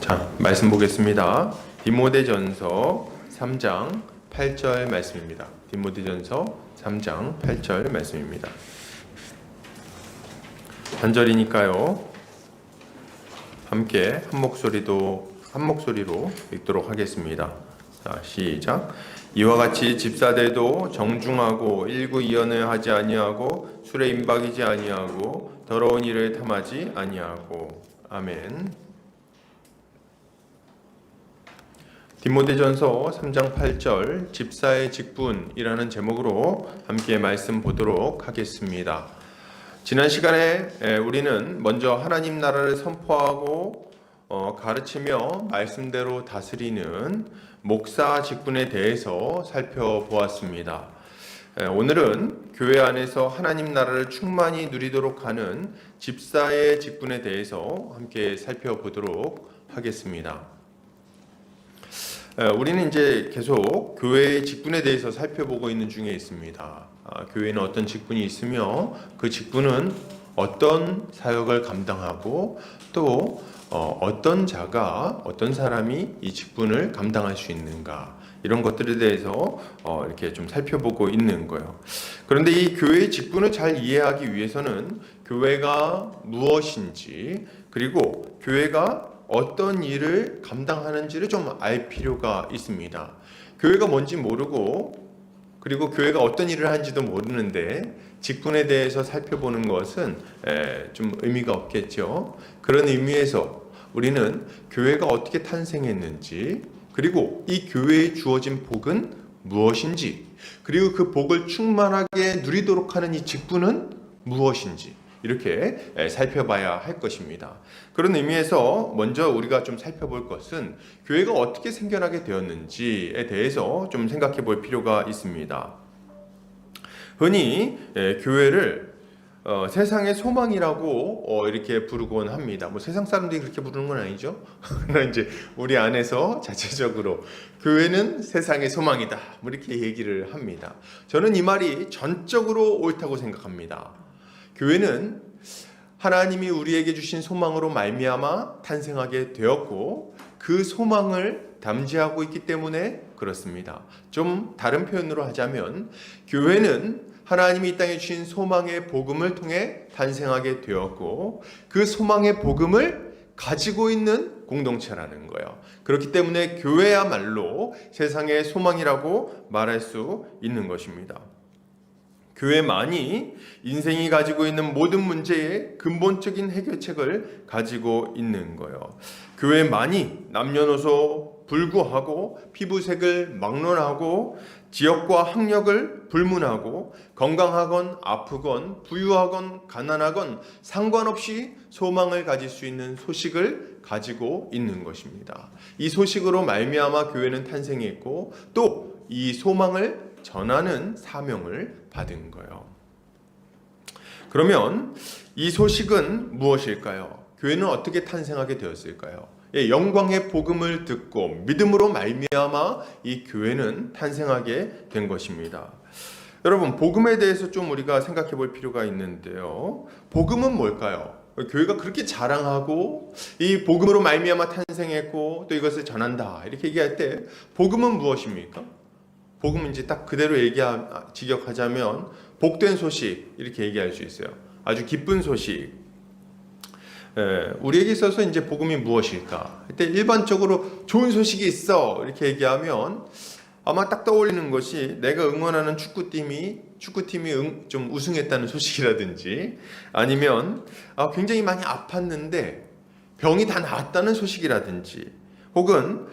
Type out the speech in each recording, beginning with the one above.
자, 말씀 보겠습니다. 디모데전서 3장 8절 말씀입니다. 디모데전서 3장 8절 말씀입니다. 단절이니까요. 함께 한 목소리로 읽도록 하겠습니다. 자, 시작. 이와 같이 집사들도 정중하고 일구이연을 하지 아니하고 술에 임박이지 아니하고 더러운 일을 탐하지 아니하고. 아멘. 디모데전서 3장 8절 집사의 직분이라는 제목으로 함께 말씀 보도록 하겠습니다. 지난 시간에 우리는 먼저 하나님 나라를 선포하고 가르치며 말씀대로 다스리는 목사 직분에 대해서 살펴보았습니다. 오늘은 교회 안에서 하나님 나라를 충만히 누리도록 하는 집사의 직분에 대해서 함께 살펴보도록 하겠습니다. 우리는 이제 계속 교회의 직분에 대해서 살펴보고 있는 중에 있습니다. 교회는 어떤 직분이 있으며 그 직분은 어떤 사역을 감당하고 또 어떤 사람이 이 직분을 감당할 수 있는가, 이런 것들에 대해서 이렇게 좀 살펴보고 있는 거예요. 그런데 이 교회의 직분을 잘 이해하기 위해서는 교회가 무엇인지, 그리고 교회가 어떤 일을 감당하는지를 좀 알 필요가 있습니다. 교회가 뭔지 모르고, 그리고 교회가 어떤 일을 하는지도 모르는데 직분에 대해서 살펴보는 것은 좀 의미가 없겠죠. 그런 의미에서 우리는 교회가 어떻게 탄생했는지, 그리고 이 교회에 주어진 복은 무엇인지, 그리고 그 복을 충만하게 누리도록 하는 이 직분은 무엇인지, 이렇게 살펴봐야 할 것입니다. 그런 의미에서 먼저 우리가 좀 살펴볼 것은 교회가 어떻게 생겨나게 되었는지에 대해서 좀 생각해 볼 필요가 있습니다. 흔히 교회를 세상의 소망이라고 이렇게 부르곤 합니다. 뭐 세상 사람들이 그렇게 부르는 건 아니죠. 그러나 이제 우리 안에서 자체적으로 교회는 세상의 소망이다, 뭐 이렇게 얘기를 합니다. 저는 이 말이 전적으로 옳다고 생각합니다. 교회는 하나님이 우리에게 주신 소망으로 말미암아 탄생하게 되었고, 그 소망을 담지하고 있기 때문에 그렇습니다. 좀 다른 표현으로 하자면 교회는 하나님이 이 땅에 주신 소망의 복음을 통해 탄생하게 되었고, 그 소망의 복음을 가지고 있는 공동체라는 거예요. 그렇기 때문에 교회야말로 세상의 소망이라고 말할 수 있는 것입니다. 교회만이 인생이 가지고 있는 모든 문제의 근본적인 해결책을 가지고 있는 거예요. 교회만이 남녀노소 불구하고 피부색을 막론하고 지역과 학력을 불문하고 건강하건 아프건 부유하건 가난하건 상관없이 소망을 가질 수 있는 소식을 가지고 있는 것입니다. 이 소식으로 말미암아 교회는 탄생했고, 또 이 소망을 전하는 사명을 받은 거예요. 그러면 이 소식은 무엇일까요? 교회는 어떻게 탄생하게 되었을까요? 영광의 복음을 듣고 믿음으로 말미암아 이 교회는 탄생하게 된 것입니다. 여러분, 복음에 대해서 좀 우리가 생각해 볼 필요가 있는데요. 복음은 뭘까요? 교회가 그렇게 자랑하고 이 복음으로 말미암아 탄생했고 또 이것을 전한다, 이렇게 얘기할 때 복음은 무엇입니까? 복음은 이제 딱 그대로 직역하자면 복된 소식, 이렇게 얘기할 수 있어요. 아주 기쁜 소식. 우리에게 있어서 이제 복음이 무엇일까? 그때 일반적으로 좋은 소식이 있어, 이렇게 얘기하면 아마 딱 떠올리는 것이 내가 응원하는 축구팀이 좀 우승했다는 소식이라든지, 아니면 굉장히 많이 아팠는데 병이 다 나았다는 소식이라든지, 혹은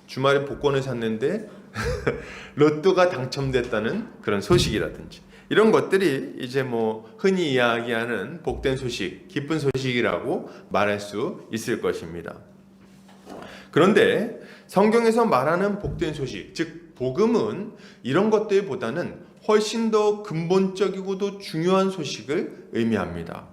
주말에 복권을 샀는데 로또가 당첨됐다는 그런 소식이라든지, 이런 것들이 이제 뭐 흔히 이야기하는 복된 소식, 기쁜 소식이라고 말할 수 있을 것입니다. 그런데 성경에서 말하는 복된 소식, 즉 복음은 이런 것들보다는 훨씬 더 근본적이고도 중요한 소식을 의미합니다.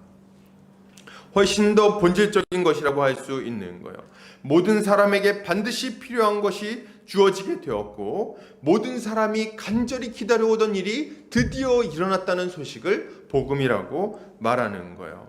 훨씬 더 본질적인 것이라고 할 수 있는 거예요. 모든 사람에게 반드시 필요한 것이 주어지게 되었고, 모든 사람이 간절히 기다려오던 일이 드디어 일어났다는 소식을 복음이라고 말하는 거예요.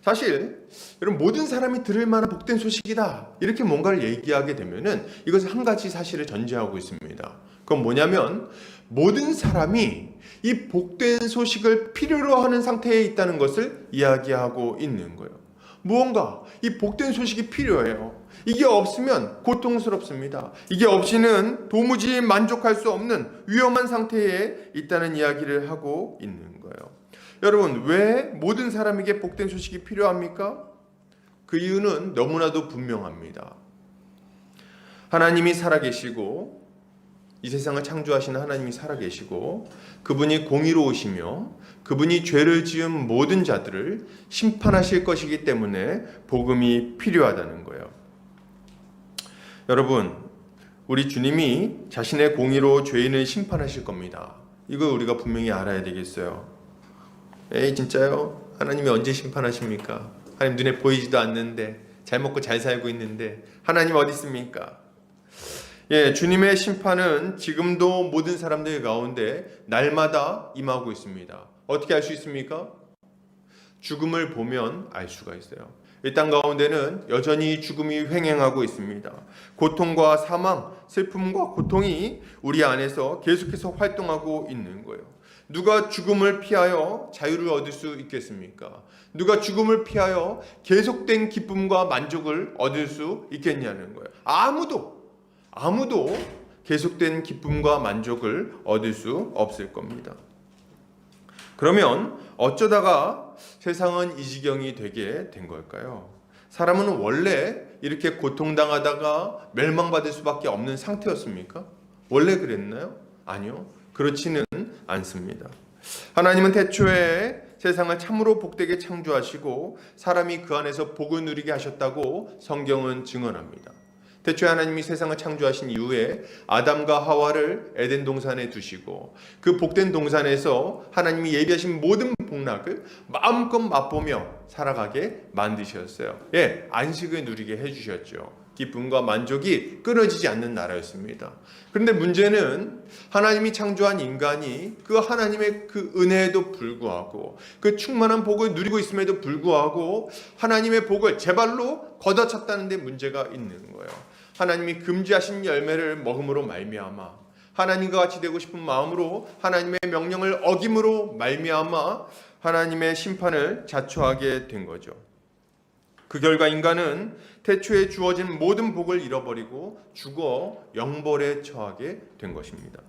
사실 여러분 모든 사람이 들을 만한 복된 소식이다 이렇게 뭔가를 얘기하게 되면은 이것은 한 가지 사실을 전제하고 있습니다. 그건 뭐냐면 모든 사람이 이 복된 소식을 필요로 하는 상태에 있다는 것을 이야기하고 있는 거예요. 무언가 이 복된 소식이 필요해요. 이게 없으면 고통스럽습니다. 이게 없이는 도무지 만족할 수 없는 위험한 상태에 있다는 이야기를 하고 있는 거예요. 여러분, 왜 모든 사람에게 복된 소식이 필요합니까? 그 이유는 너무나도 분명합니다. 하나님이 살아계시고 이 세상을 창조하시는 하나님이 살아계시고 그분이 공의로우시며 그분이 죄를 지은 모든 자들을 심판하실 것이기 때문에 복음이 필요하다는 거예요. 여러분, 우리 주님이 자신의 공의로 죄인을 심판하실 겁니다. 이거 우리가 분명히 알아야 되겠어요. 에이 진짜요? 하나님이 언제 심판하십니까? 하나님 눈에 보이지도 않는데 잘 먹고 잘 살고 있는데 하나님 어디 있습니까? 예, 주님의 심판은 지금도 모든 사람들 가운데 날마다 임하고 있습니다. 어떻게 알 수 있습니까? 죽음을 보면 알 수가 있어요. 이 땅 가운데는 여전히 죽음이 횡행하고 있습니다. 고통과 사망, 슬픔과 고통이 우리 안에서 계속해서 활동하고 있는 거예요. 누가 죽음을 피하여 자유를 얻을 수 있겠습니까? 누가 죽음을 피하여 계속된 기쁨과 만족을 얻을 수 있겠냐는 거예요. 아무도 계속된 기쁨과 만족을 얻을 수 없을 겁니다. 그러면 어쩌다가 세상은 이 지경이 되게 된 걸까요? 사람은 원래 이렇게 고통당하다가 멸망받을 수밖에 없는 상태였습니까? 원래 그랬나요? 아니요. 그렇지는 않습니다. 하나님은 태초에 세상을 참으로 복되게 창조하시고 사람이 그 안에서 복을 누리게 하셨다고 성경은 증언합니다. 태초에 하나님이 세상을 창조하신 이후에 아담과 하와를 에덴 동산에 두시고 그 복된 동산에서 하나님이 예비하신 모든 복락을 마음껏 맛보며 살아가게 만드셨어요. 예, 안식을 누리게 해주셨죠. 기쁨과 만족이 끊어지지 않는 나라였습니다. 그런데 문제는 하나님이 창조한 인간이 그 하나님의 그 은혜에도 불구하고 그 충만한 복을 누리고 있음에도 불구하고 하나님의 복을 제 발로 걷어찼다는 데 문제가 있는 거예요. 하나님이 금지하신 열매를 먹음으로 말미암아 하나님과 같이 되고 싶은 마음으로 하나님의 명령을 어김으로 말미암아 하나님의 심판을 자초하게 된 거죠. 그 결과 인간은 태초에 주어진 모든 복을 잃어버리고 죽어 영벌에 처하게 된 것입니다.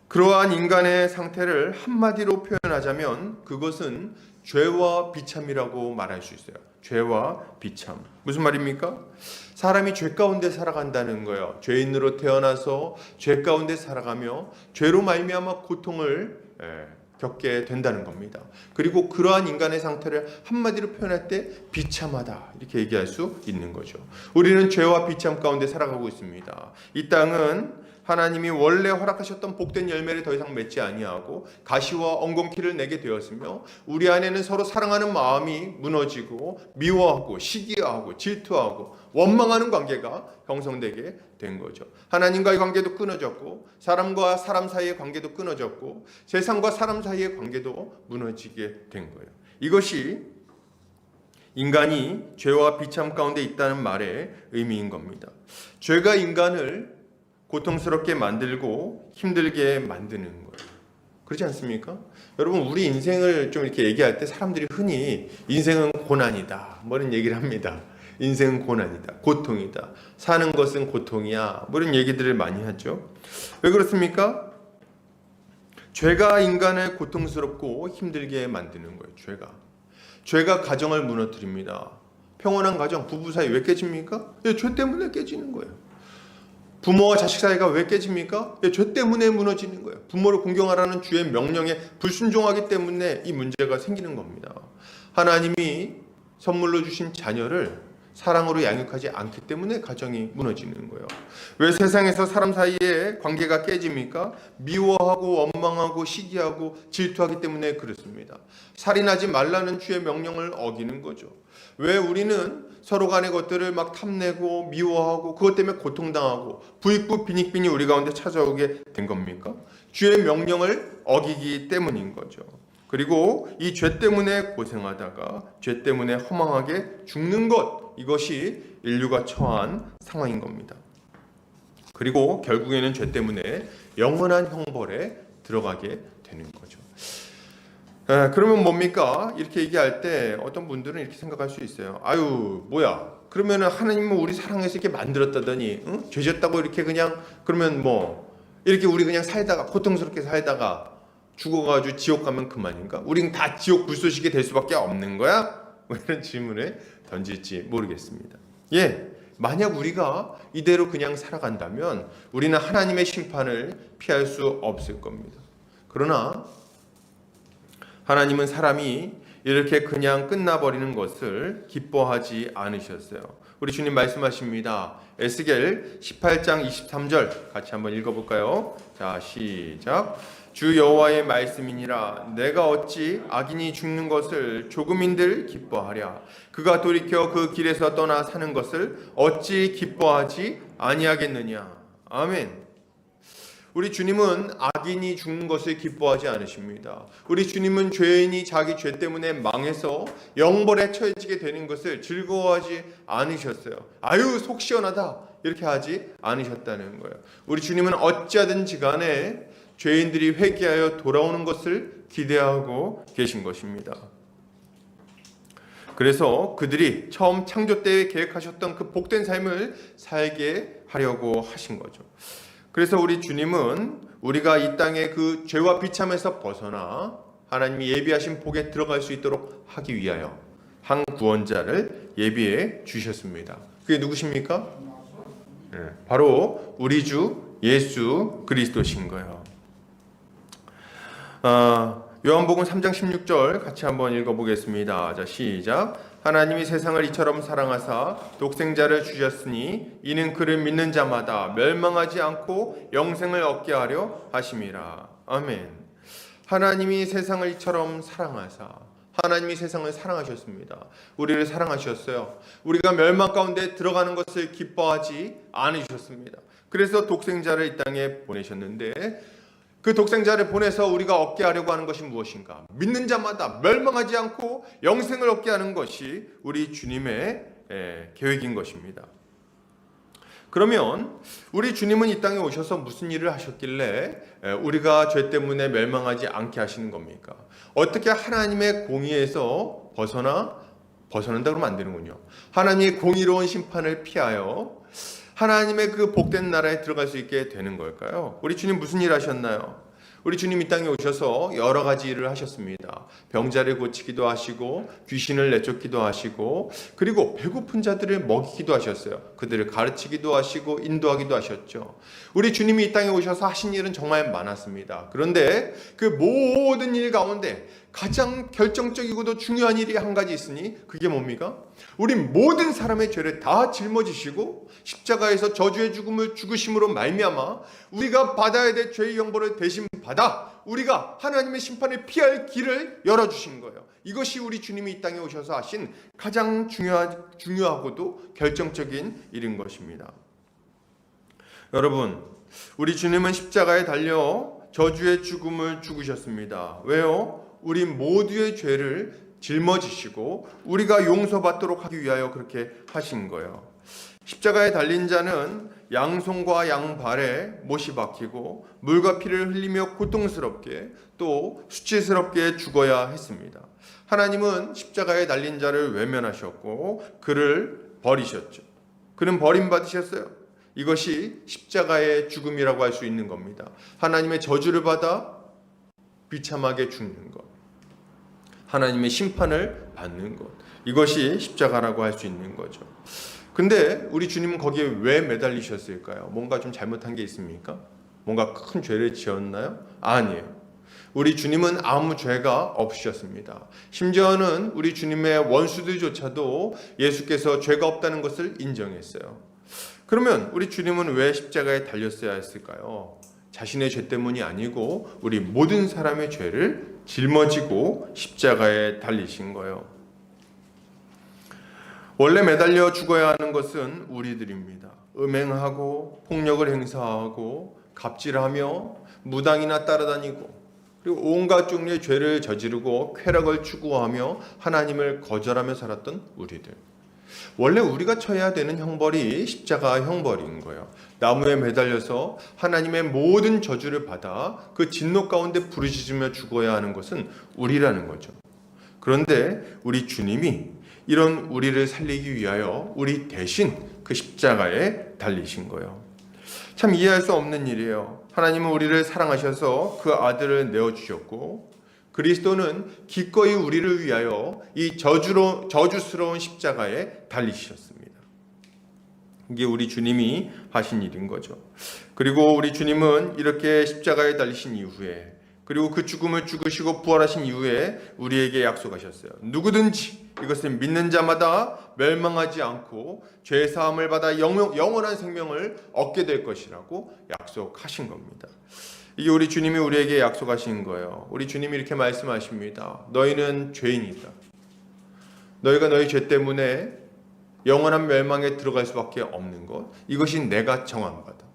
그러한 인간의 상태를 한마디로 표현하자면 그것은 죄와 비참이라고 말할 수 있어요. 죄와 비참. 무슨 말입니까? 사람이 죄 가운데 살아간다는 거예요. 죄인으로 태어나서 죄 가운데 살아가며 죄로 말미암아 고통을 겪게 된다는 겁니다. 그리고 그러한 인간의 상태를 한마디로 표현할 때 비참하다 이렇게 얘기할 수 있는 거죠. 우리는 죄와 비참 가운데 살아가고 있습니다. 이 땅은 하나님이 원래 허락하셨던 복된 열매를 더 이상 맺지 아니하고 가시와 엉겅퀴를 내게 되었으며 우리 안에는 서로 사랑하는 마음이 무너지고 미워하고 시기하고 질투하고 원망하는 관계가 형성되게 된 거죠. 하나님과의 관계도 끊어졌고 사람과 사람 사이의 관계도 끊어졌고 세상과 사람 사이의 관계도 무너지게 된 거예요. 이것이 인간이 죄와 비참 가운데 있다는 말의 의미인 겁니다. 죄가 인간을 고통스럽게 만들고 힘들게 만드는 거예요. 그렇지 않습니까? 여러분 우리 인생을 좀 이렇게 얘기할 때 사람들이 흔히 인생은 고난이다 뭐 이런 얘기를 합니다. 인생은 고난이다, 고통이다, 사는 것은 고통이야 뭐 이런 얘기들을 많이 하죠. 왜 그렇습니까? 죄가 인간을 고통스럽고 힘들게 만드는 거예요. 죄가 가정을 무너뜨립니다. 평온한 가정, 부부 사이 왜 깨집니까? 죄 때문에 깨지는 거예요. 부모와 자식 사이가 왜 깨집니까? 죄 때문에 무너지는 거예요. 부모를 공경하라는 주의 명령에 불순종하기 때문에 이 문제가 생기는 겁니다. 하나님이 선물로 주신 자녀를 사랑으로 양육하지 않기 때문에 가정이 무너지는 거예요. 왜 세상에서 사람 사이의 관계가 깨집니까? 미워하고 원망하고 시기하고 질투하기 때문에 그렇습니다. 살인하지 말라는 주의 명령을 어기는 거죠. 왜 우리는 서로 간의 것들을 막 탐내고 미워하고 그것 때문에 고통당하고 부익부 빈익빈이 우리 가운데 찾아오게 된 겁니까? 주의 명령을 어기기 때문인 거죠. 그리고 이 죄 때문에 고생하다가 죄 때문에 허망하게 죽는 것, 이것이 인류가 처한 상황인 겁니다. 그리고 결국에는 죄 때문에 영원한 형벌에 들어가게 되는 거죠. 그러면 뭡니까? 이렇게 얘기할 때 어떤 분들은 이렇게 생각할 수 있어요. 아유, 뭐야? 그러면은 하나님은 우리 사랑해서 이렇게 만들었다더니, 응? 죄졌다고 이렇게 그냥, 그러면 뭐 이렇게 우리 그냥 살다가 고통스럽게 살다가 죽어가지고 지옥 가면 그만인가? 우린 다 지옥 불쏘시게 될 수밖에 없는 거야? 뭐 이런 질문을 던질지 모르겠습니다. 예, 만약 우리가 이대로 그냥 살아간다면 우리는 하나님의 심판을 피할 수 없을 겁니다. 그러나 하나님은 사람이 이렇게 그냥 끝나버리는 것을 기뻐하지 않으셨어요. 우리 주님 말씀하십니다. 에스겔 18장 23절 같이 한번 읽어볼까요? 자, 시작. 주 여호와의 말씀이니라. 내가 어찌 악인이 죽는 것을 조금인들 기뻐하랴. 그가 돌이켜 그 길에서 떠나 사는 것을 어찌 기뻐하지 아니하겠느냐. 아멘. 우리 주님은 악인이 죽는 것을 기뻐하지 않으십니다. 우리 주님은 죄인이 자기 죄 때문에 망해서 영벌에 처해지게 되는 것을 즐거워하지 않으셨어요. 아유, 속 시원하다 이렇게 하지 않으셨다는 거예요. 우리 주님은 어찌하든지 간에 죄인들이 회개하여 돌아오는 것을 기대하고 계신 것입니다. 그래서 그들이 처음 창조 때에 계획하셨던 그 복된 삶을 살게 하려고 하신 거죠. 그래서 우리 주님은 우리가 이 땅의 그 죄와 비참에서 벗어나 하나님이 예비하신 복에 들어갈 수 있도록 하기 위하여 한 구원자를 예비해 주셨습니다. 그게 누구십니까? 바로 우리 주 예수 그리스도신 거예요. 요한복음 3장 16절 같이 한번 읽어보겠습니다. 자, 시작. 하나님이 세상을 이처럼 사랑하사 독생자를 주셨으니 이는 그를 믿는 자마다 멸망하지 않고 영생을 얻게 하려 하심이라. 아멘. 하나님이 세상을 이처럼 사랑하사, 하나님이 세상을 사랑하셨습니다. 우리를 사랑하셨어요. 우리가 멸망 가운데 들어가는 것을 기뻐하지 않으셨습니다. 그래서 독생자를 이 땅에 보내셨는데 그 독생자를 보내서 우리가 얻게 하려고 하는 것이 무엇인가? 믿는 자마다 멸망하지 않고 영생을 얻게 하는 것이 우리 주님의 계획인 것입니다. 그러면 우리 주님은 이 땅에 오셔서 무슨 일을 하셨길래 우리가 죄 때문에 멸망하지 않게 하시는 겁니까? 어떻게 하나님의 공의에서 벗어난다 그러면 안 되는군요. 하나님의 공의로운 심판을 피하여 하나님의 그 복된 나라에 들어갈 수 있게 되는 걸까요? 우리 주님 무슨 일 하셨나요? 우리 주님 이 땅에 오셔서 여러 가지 일을 하셨습니다. 병자를 고치기도 하시고 귀신을 내쫓기도 하시고 그리고 배고픈 자들을 먹이기도 하셨어요. 그들을 가르치기도 하시고 인도하기도 하셨죠. 우리 주님이 이 땅에 오셔서 하신 일은 정말 많았습니다. 그런데 그 모든 일 가운데 가장 결정적이고도 중요한 일이 한 가지 있으니 그게 뭡니까? 우리 모든 사람의 죄를 다 짊어지시고 십자가에서 저주의 죽음을 죽으심으로 말미암아 우리가 받아야 될 죄의 형벌을 대신 받아 우리가 하나님의 심판을 피할 길을 열어주신 거예요. 이것이 우리 주님이 이 땅에 오셔서 하신 가장 중요하고도 결정적인 일인 것입니다. 여러분, 우리 주님은 십자가에 달려 저주의 죽음을 죽으셨습니다. 왜요? 우리 모두의 죄를 짊어지시고 우리가 용서받도록 하기 위하여 그렇게 하신 거예요. 십자가에 달린 자는 양손과 양발에 못이 박히고 물과 피를 흘리며 고통스럽게 또 수치스럽게 죽어야 했습니다. 하나님은 십자가에 달린 자를 외면하셨고 그를 버리셨죠. 그는 버림받으셨어요. 이것이 십자가의 죽음이라고 할 수 있는 겁니다. 하나님의 저주를 받아 비참하게 죽는 것, 하나님의 심판을 받는 것, 이것이 십자가라고 할 수 있는 거죠. 근데 우리 주님은 거기에 왜 매달리셨을까요? 뭔가 좀 잘못한 게 있습니까? 뭔가 큰 죄를 지었나요? 아니에요. 우리 주님은 아무 죄가 없으셨습니다. 심지어는 우리 주님의 원수들조차도 예수께서 죄가 없다는 것을 인정했어요. 그러면 우리 주님은 왜 십자가에 달렸어야 했을까요? 자신의 죄 때문이 아니고 우리 모든 사람의 죄를 짊어지고 십자가에 달리신 거예요. 원래 매달려 죽어야 하는 것은 우리들입니다. 음행하고 폭력을 행사하고 갑질하며 무당이나 따라다니고 그리고 온갖 종류의 죄를 저지르고 쾌락을 추구하며 하나님을 거절하며 살았던 우리들. 원래 우리가 쳐야 되는 형벌이 십자가 형벌인 거예요. 나무에 매달려서 하나님의 모든 저주를 받아 그 진노 가운데 부르짖으며 죽어야 하는 것은 우리라는 거죠. 그런데 우리 주님이 이런 우리를 살리기 위하여 우리 대신 그 십자가에 달리신 거예요. 참 이해할 수 없는 일이에요. 하나님은 우리를 사랑하셔서 그 아들을 내어주셨고, 그리스도는 기꺼이 우리를 위하여 이 저주스러운 십자가에 달리셨습니다. 이게 우리 주님이 하신 일인 거죠. 그리고 우리 주님은 이렇게 십자가에 달리신 이후에, 그리고 그 죽음을 죽으시고 부활하신 이후에 우리에게 약속하셨어요. 누구든지 이것을 믿는 자마다 멸망하지 않고 죄 사함을 받아 영원한 생명을 얻게 될 것이라고 약속하신 겁니다. 이게 우리 주님이 우리에게 약속하신 거예요. 우리 주님이 이렇게 말씀하십니다. 너희는 죄인이다. 너희가 너희 죄 때문에 영원한 멸망에 들어갈 수밖에 없는 것, 이것이 내가 정한 바다.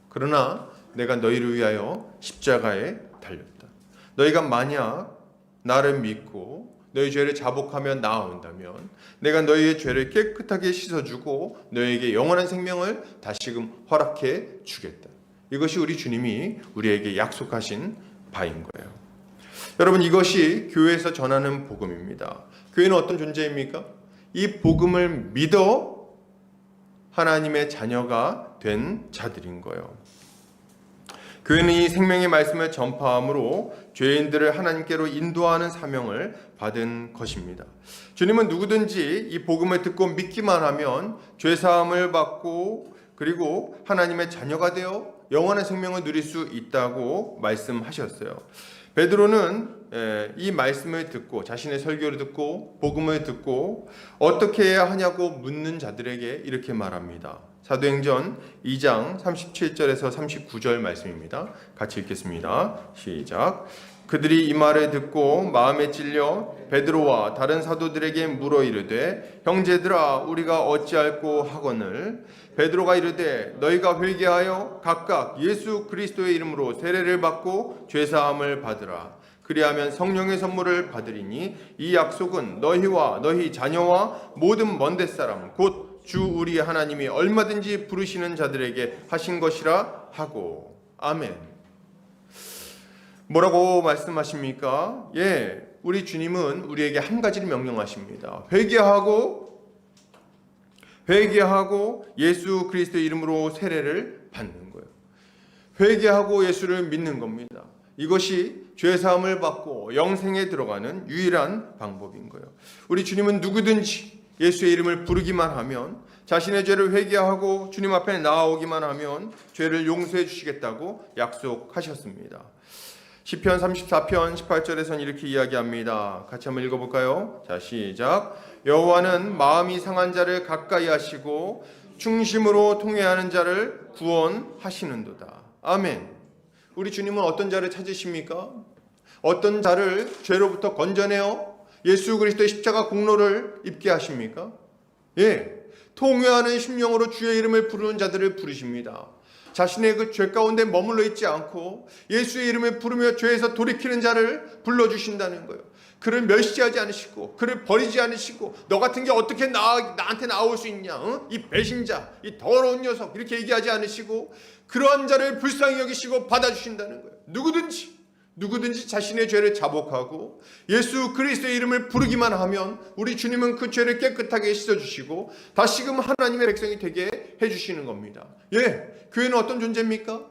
그러나 내가 너희를 위하여 십자가에 달렸다. 너희가 만약 나를 믿고 너희 죄를 자복하며 나아온다면 내가 너희의 죄를 깨끗하게 씻어주고 너희에게 영원한 생명을 다시금 허락해 주겠다. 이것이 우리 주님이 우리에게 약속하신 바인 거예요. 여러분, 이것이 교회에서 전하는 복음입니다. 교회는 어떤 존재입니까? 이 복음을 믿어 하나님의 자녀가 된 자들인 거예요. 교회는 이 생명의 말씀을 전파함으로 죄인들을 하나님께로 인도하는 사명을 받은 것입니다. 주님은 누구든지 이 복음을 듣고 믿기만 하면 죄사함을 받고 그리고 하나님의 자녀가 되어 영원한 생명을 누릴 수 있다고 말씀하셨어요. 베드로는 이 말씀을 듣고 자신의 설교를 듣고 복음을 듣고 어떻게 해야 하냐고 묻는 자들에게 이렇게 말합니다. 사도행전 2장 37절에서 39절 말씀입니다. 같이 읽겠습니다. 시작. 그들이 이 말을 듣고 마음에 찔려 베드로와 다른 사도들에게 물어 이르되 형제들아 우리가 어찌할꼬 하거늘 베드로가 이르되 너희가 회개하여 각각 예수 그리스도의 이름으로 세례를 받고 죄사함을 받으라. 그리하면 성령의 선물을 받으리니 이 약속은 너희와 너희 자녀와 모든 먼 데사람 곧 주 우리 하나님이 얼마든지 부르시는 자들에게 하신 것이라 하고. 아멘. 뭐라고 말씀하십니까? 우리 주님은 우리에게 한 가지를 명령하십니다. 회개하고 예수 그리스도의 이름으로 세례를 받는 거예요. 회개하고 예수를 믿는 겁니다. 이것이 죄사함을 받고 영생에 들어가는 유일한 방법인 거예요. 우리 주님은 누구든지 예수의 이름을 부르기만 하면, 자신의 죄를 회개하고 주님 앞에 나아오기만 하면 죄를 용서해 주시겠다고 약속하셨습니다. 시편 34편 18절에서는 이렇게 이야기합니다. 같이 한번 읽어볼까요? 자, 시작. 여호와는 마음이 상한 자를 가까이 하시고 중심으로 통회하는 자를 구원하시는도다. 아멘. 우리 주님은 어떤 자를 찾으십니까? 어떤 자를 죄로부터 건져내어 예수 그리스도의 십자가 공로를 입게 하십니까? 통회하는 심령으로 주의 이름을 부르는 자들을 부르십니다. 자신의 그 죄 가운데 머물러 있지 않고 예수의 이름을 부르며 죄에서 돌이키는 자를 불러주신다는 거예요. 그를 멸시하지 않으시고 그를 버리지 않으시고 너 같은 게 어떻게 나한테 나올 수 있냐, 이 배신자, 이 더러운 녀석, 이렇게 얘기하지 않으시고 그러한 자를 불쌍히 여기시고 받아주신다는 거예요. 누구든지 자신의 죄를 자복하고 예수 그리스도의 이름을 부르기만 하면 우리 주님은 그 죄를 깨끗하게 씻어주시고 다시금 하나님의 백성이 되게 해주시는 겁니다. 교회는 어떤 존재입니까?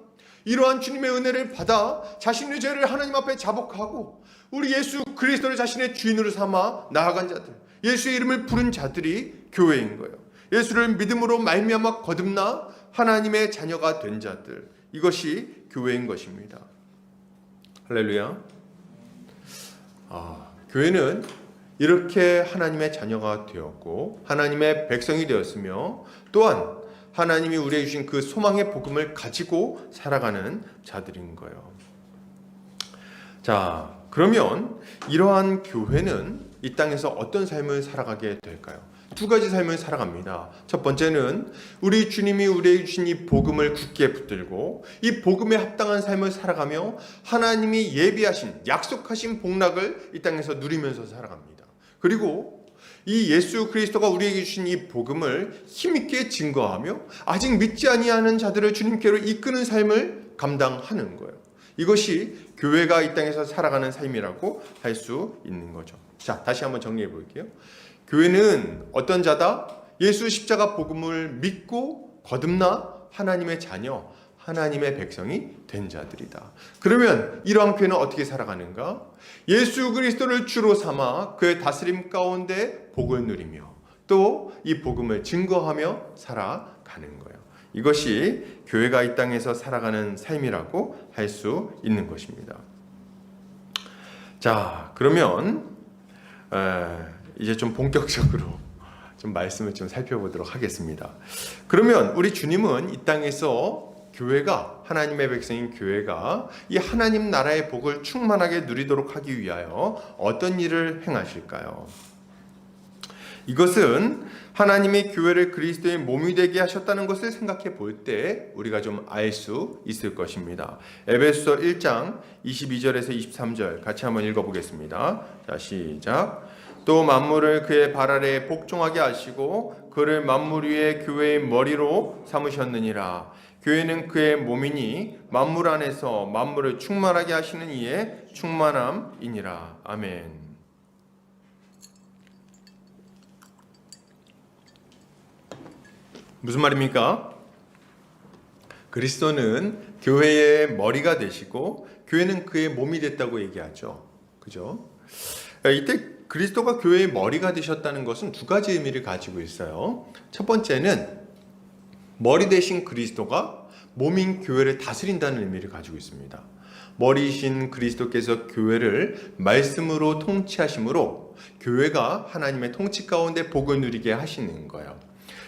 이러한 주님의 은혜를 받아 자신의 죄를 하나님 앞에 자복하고 우리 예수 그리스도를 자신의 주인으로 삼아 나아간 자들, 예수의 이름을 부른 자들이 교회인 거예요. 예수를 믿음으로 말미암아 거듭나 하나님의 자녀가 된 자들, 이것이 교회인 것입니다. 할렐루야. 교회는 이렇게 하나님의 자녀가 되었고 하나님의 백성이 되었으며 또한 하나님이 우리에게 주신 그 소망의 복음을 가지고 살아가는 자들인 거예요. 자, 그러면 이러한 교회는 이 땅에서 어떤 삶을 살아가게 될까요? 두 가지 삶을 살아갑니다. 첫 번째는 우리 주님이 우리에게 주신 이 복음을 굳게 붙들고 이 복음에 합당한 삶을 살아가며 하나님이 예비하신 약속하신 복락을 이 땅에서 누리면서 살아갑니다. 그리고 이 예수 그리스도가 우리에게 주신 이 복음을 힘있게 증거하며 아직 믿지 아니하는 자들을 주님께로 이끄는 삶을 감당하는 거예요. 이것이 교회가 이 땅에서 살아가는 삶이라고 할 수 있는 거죠. 자, 다시 한번 정리해 볼게요. 교회는 어떤 자다? 예수 십자가 복음을 믿고 거듭나 하나님의 자녀, 하나님의 백성이 된 자들이다. 그러면 이러한 교회는 어떻게 살아가는가? 예수 그리스도를 주로 삼아 그의 다스림 가운데 복을 누리며 또 이 복음을 증거하며 살아가는 거예요. 이것이 교회가 이 땅에서 살아가는 삶이라고 할 수 있는 것입니다. 자, 그러면 이제 좀 본격적으로 좀 말씀을 좀 살펴보도록 하겠습니다. 그러면 우리 주님은 이 땅에서 교회가, 하나님의 백성인 교회가 이 하나님 나라의 복을 충만하게 누리도록 하기 위하여 어떤 일을 행하실까요? 이것은 하나님이 교회를 그리스도의 몸이 되게 하셨다는 것을 생각해 볼 때 우리가 좀 알 수 있을 것입니다. 에베소서 1장 22절에서 23절 같이 한번 읽어보겠습니다. 자, 시작. 또 만물을 그의 발 아래에 복종하게 하시고 그를 만물 위에 교회의 머리로 삼으셨느니라. 교회는 그의 몸이니 만물 안에서 만물을 충만하게 하시는 이의 충만함이니라. 아멘. 무슨 말입니까? 그리스도는 교회의 머리가 되시고 교회는 그의 몸이 됐다고 얘기하죠. 그죠? 이때 그리스도가 교회의 머리가 되셨다는 것은 두 가지 의미를 가지고 있어요. 첫 번째는 머리 대신 그리스도가 몸인 교회를 다스린다는 의미를 가지고 있습니다. 머리이신 그리스도께서 교회를 말씀으로 통치하심으로 교회가 하나님의 통치 가운데 복을 누리게 하시는 거예요.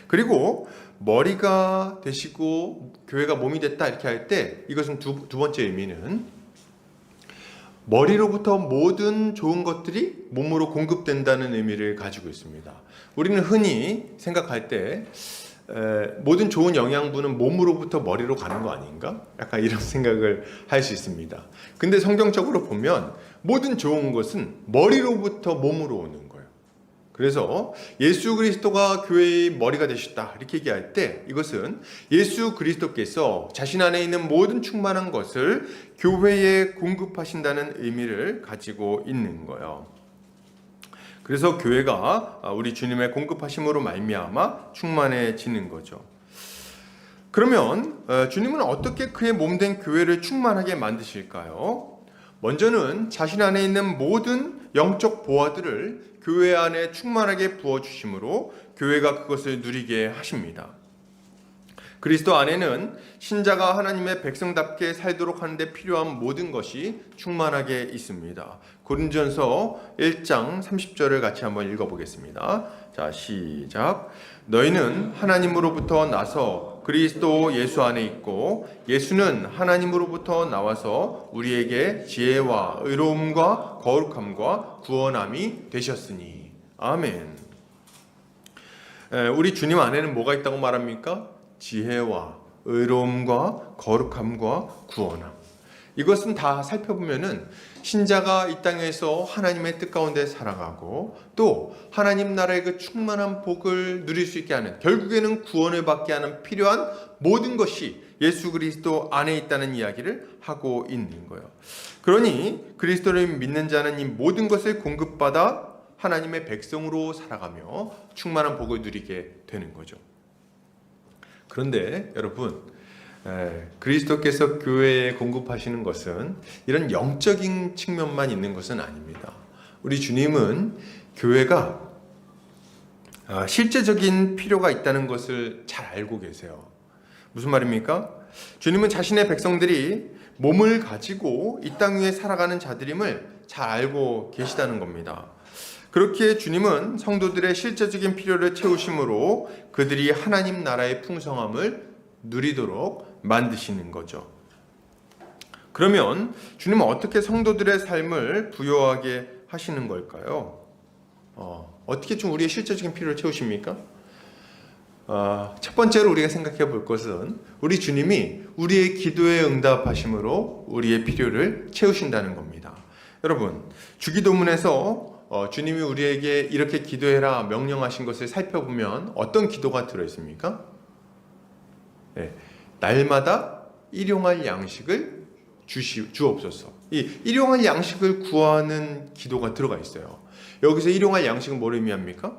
그리고 머리가 되시고 교회가 몸이 됐다 이렇게 할 때 이것은 두 번째 의미는 머리로부터 모든 좋은 것들이 몸으로 공급된다는 의미를 가지고 있습니다. 우리는 흔히 생각할 때 모든 좋은 영양분은 몸으로부터 머리로 가는 거 아닌가? 약간 이런 생각을 할 수 있습니다. 근데 성경적으로 보면 모든 좋은 것은 머리로부터 몸으로 오는 거예요. 그래서 예수 그리스도가 교회의 머리가 되셨다 이렇게 얘기할 때 이것은 예수 그리스도께서 자신 안에 있는 모든 충만한 것을 교회에 공급하신다는 의미를 가지고 있는 거예요. 그래서 교회가 우리 주님의 공급하심으로 말미암아 충만해지는 거죠. 그러면 주님은 어떻게 그의 몸된 교회를 충만하게 만드실까요? 먼저는 자신 안에 있는 모든 영적 보화들을 교회 안에 충만하게 부어주심으로 교회가 그것을 누리게 하십니다. 그리스도 안에는 신자가 하나님의 백성답게 살도록 하는데 필요한 모든 것이 충만하게 있습니다. 고린도전서 1장 30절을 같이 한번 읽어보겠습니다. 자, 시작. 너희는 하나님으로부터 나서 그리스도 예수 안에 있고 예수는 하나님으로부터 나와서 우리에게 지혜와 의로움과 거룩함과 구원함이 되셨으니. 아멘. 우리 주님 안에는 뭐가 있다고 말합니까? 지혜와 의로움과 거룩함과 구원함. 이것은 다 살펴보면은 신자가 이 땅에서 하나님의 뜻 가운데 살아가고 또 하나님 나라의 그 충만한 복을 누릴 수 있게 하는, 결국에는 구원을 받게 하는 필요한 모든 것이 예수 그리스도 안에 있다는 이야기를 하고 있는 거예요. 그러니 그리스도를 믿는 자는 이 모든 것을 공급받아 하나님의 백성으로 살아가며 충만한 복을 누리게 되는 거죠. 그런데 여러분, 그리스도께서 교회에 공급하시는 것은 이런 영적인 측면만 있는 것은 아닙니다. 우리 주님은 교회가 실제적인 필요가 있다는 것을 잘 알고 계세요. 무슨 말입니까? 주님은 자신의 백성들이 몸을 가지고 이 땅 위에 살아가는 자들임을 잘 알고 계시다는 겁니다. 그렇게 주님은 성도들의 실제적인 필요를 채우심으로 그들이 하나님 나라의 풍성함을 누리도록 만드시는 거죠. 그러면 주님은 어떻게 성도들의 삶을 부여하게 하시는 걸까요? 어떻게 좀 우리의 실제적인 필요를 채우십니까? 첫 번째로 우리가 생각해 볼 것은 우리 주님이 우리의 기도에 응답하심으로 우리의 필요를 채우신다는 겁니다. 여러분, 주기도문에서 주님이 우리에게 이렇게 기도해라 명령하신 것을 살펴보면 어떤 기도가 들어있습니까? 네, 날마다 일용할 양식을 주옵소서. 이 일용할 양식을 구하는 기도가 들어가 있어요. 여기서 일용할 양식은 뭘 의미합니까?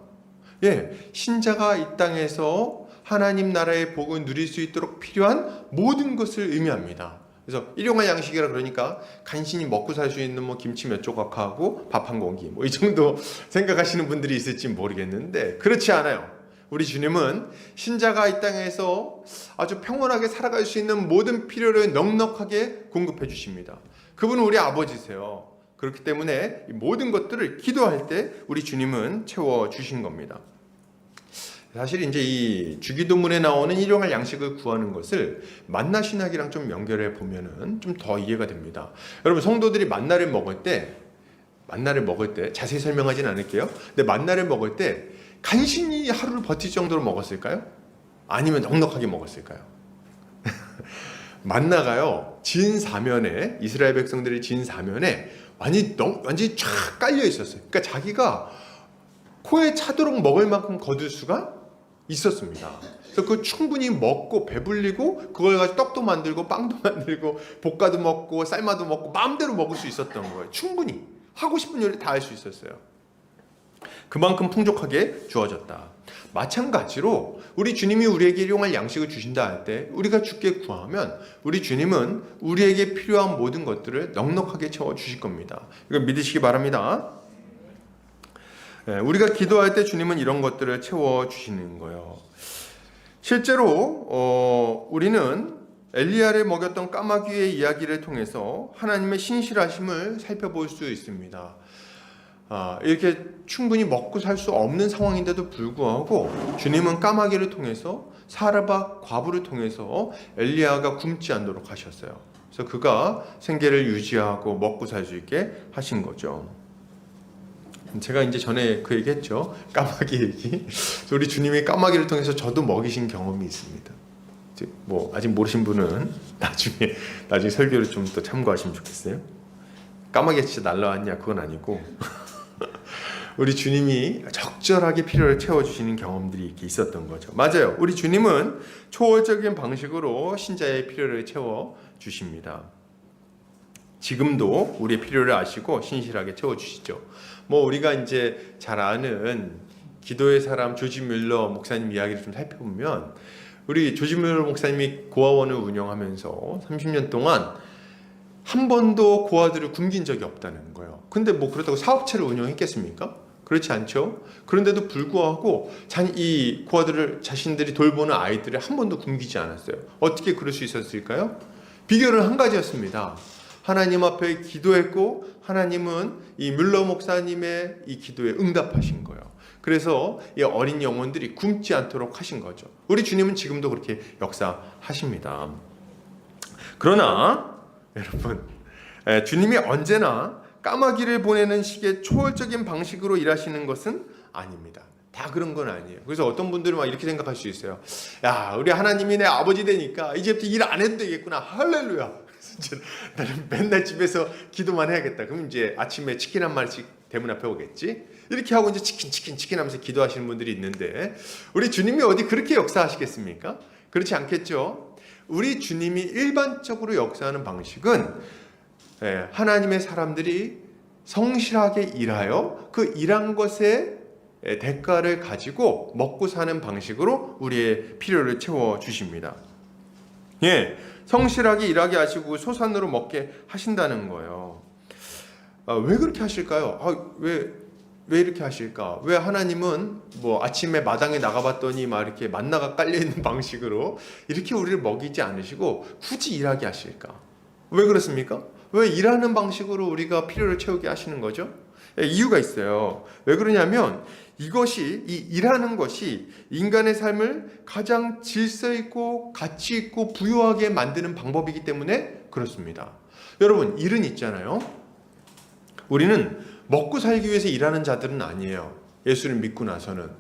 신자가 이 땅에서 하나님 나라의 복을 누릴 수 있도록 필요한 모든 것을 의미합니다. 그래서 일용할 양식이라 그러니까 간신히 먹고 살 수 있는 김치 몇 조각하고 밥 한 공기 이 정도 생각하시는 분들이 있을지 모르겠는데 그렇지 않아요. 우리 주님은 신자가 이 땅에서 아주 평온하게 살아갈 수 있는 모든 필요를 넉넉하게 공급해 주십니다. 그분은 우리 아버지세요. 그렇기 때문에 이 모든 것들을 기도할 때 우리 주님은 채워 주신 겁니다. 사실 이제 이 주기도문에 나오는 일용할 양식을 구하는 것을 만나 신학이랑 좀 연결해 보면은 좀 더 이해가 됩니다. 여러분, 성도들이 만나를 먹을 때 자세히 설명하진 않을게요. 근데 만나를 먹을 때 간신히 하루를 버틸 정도로 먹었을까요? 아니면 넉넉하게 먹었을까요? 만나가요, 진 사면에, 이스라엘 백성들이 진 사면에 완전히 쫙 깔려 있었어요. 그러니까 자기가 코에 차도록 먹을 만큼 거둘 수가 있었습니다. 그래서 그 충분히 먹고 배불리고 그걸 가지고 떡도 만들고 빵도 만들고 볶아도 먹고 삶아도 먹고 마음대로 먹을 수 있었던 거예요. 충분히 하고 싶은 요리 다 할 수 있었어요. 그만큼 풍족하게 주어졌다. 마찬가지로 우리 주님이 우리에게 일용할 양식을 주신다 할 때 우리가 주께 구하면 우리 주님은 우리에게 필요한 모든 것들을 넉넉하게 채워 주실 겁니다. 이거 믿으시기 바랍니다. 우리가 기도할 때 주님은 이런 것들을 채워 주시는 거예요. 실제로 우리는 엘리야를 먹였던 까마귀의 이야기를 통해서 하나님의 신실하심을 살펴볼 수 있습니다. 이렇게 충분히 먹고 살 수 없는 상황인데도 불구하고 주님은 까마귀를 통해서 사르밧 과부를 통해서 엘리야가 굶지 않도록 하셨어요. 그래서 그가 생계를 유지하고 먹고 살 수 있게 하신 거죠. 제가 이제 전에 그 얘기했죠. 까마귀 얘기. 우리 주님이 까마귀를 통해서 저도 먹이신 경험이 있습니다. 아직 모르신 분은 나중에 설교를 좀 더 참고하시면 좋겠어요. 까마귀가 진짜 날라왔냐 그건 아니고 우리 주님이 적절하게 필요를 채워주시는 경험들이 이렇게 있었던 거죠. 맞아요. 우리 주님은 초월적인 방식으로 신자의 필요를 채워주십니다. 지금도 우리의 필요를 아시고 신실하게 채워주시죠. 우리가 이제 잘 아는 기도의 사람 조지 뮬러 목사님 이야기를 좀 살펴보면 우리 조지 뮬러 목사님이 고아원을 운영하면서 30년 동안 한 번도 고아들을 굶긴 적이 없다는 거예요. 근데 그렇다고 사업체를 운영했겠습니까? 그렇지 않죠. 그런데도 불구하고 이 고아들을 자신들이 돌보는 아이들을 한 번도 굶기지 않았어요. 어떻게 그럴 수 있었을까요? 비결은 한 가지였습니다. 하나님 앞에 기도했고 하나님은 이 뮬러 목사님의 이 기도에 응답하신 거예요. 그래서 이 어린 영혼들이 굶지 않도록 하신 거죠. 우리 주님은 지금도 그렇게 역사하십니다. 그러나 여러분, 주님이 언제나 까마귀를 보내는 식의 초월적인 방식으로 일하시는 것은 아닙니다. 다 그런 건 아니에요. 그래서 어떤 분들은 막 이렇게 생각할 수 있어요. 야, 우리 하나님이 내 아버지 되니까 이제부터 일 안 해도 되겠구나. 할렐루야. 나는 맨날 집에서 기도만 해야겠다. 그럼 이제 아침에 치킨 한 마리씩 대문 앞에 오겠지. 이렇게 하고 이제 치킨 하면서 기도하시는 분들이 있는데 우리 주님이 어디 그렇게 역사하시겠습니까? 그렇지 않겠죠. 우리 주님이 일반적으로 역사하는 방식은 하나님의 사람들이 성실하게 일하여 그 일한 것에 대가를 가지고 먹고 사는 방식으로 우리의 필요를 채워주십니다. 성실하게 일하게 하시고 소산으로 먹게 하신다는 거예요. 왜 그렇게 하실까요? 왜 이렇게 하실까? 왜 하나님은 아침에 마당에 나가봤더니 막 이렇게 만나가 깔려있는 방식으로 이렇게 우리를 먹이지 않으시고 굳이 일하게 하실까? 왜 그렇습니까? 왜 일하는 방식으로 우리가 필요를 채우게 하시는 거죠? 이유가 있어요. 왜 그러냐면 이 일하는 것이 인간의 삶을 가장 질서 있고 가치 있고 부유하게 만드는 방법이기 때문에 그렇습니다. 여러분, 일은 있잖아요. 우리는 먹고 살기 위해서 일하는 자들은 아니에요. 예수를 믿고 나서는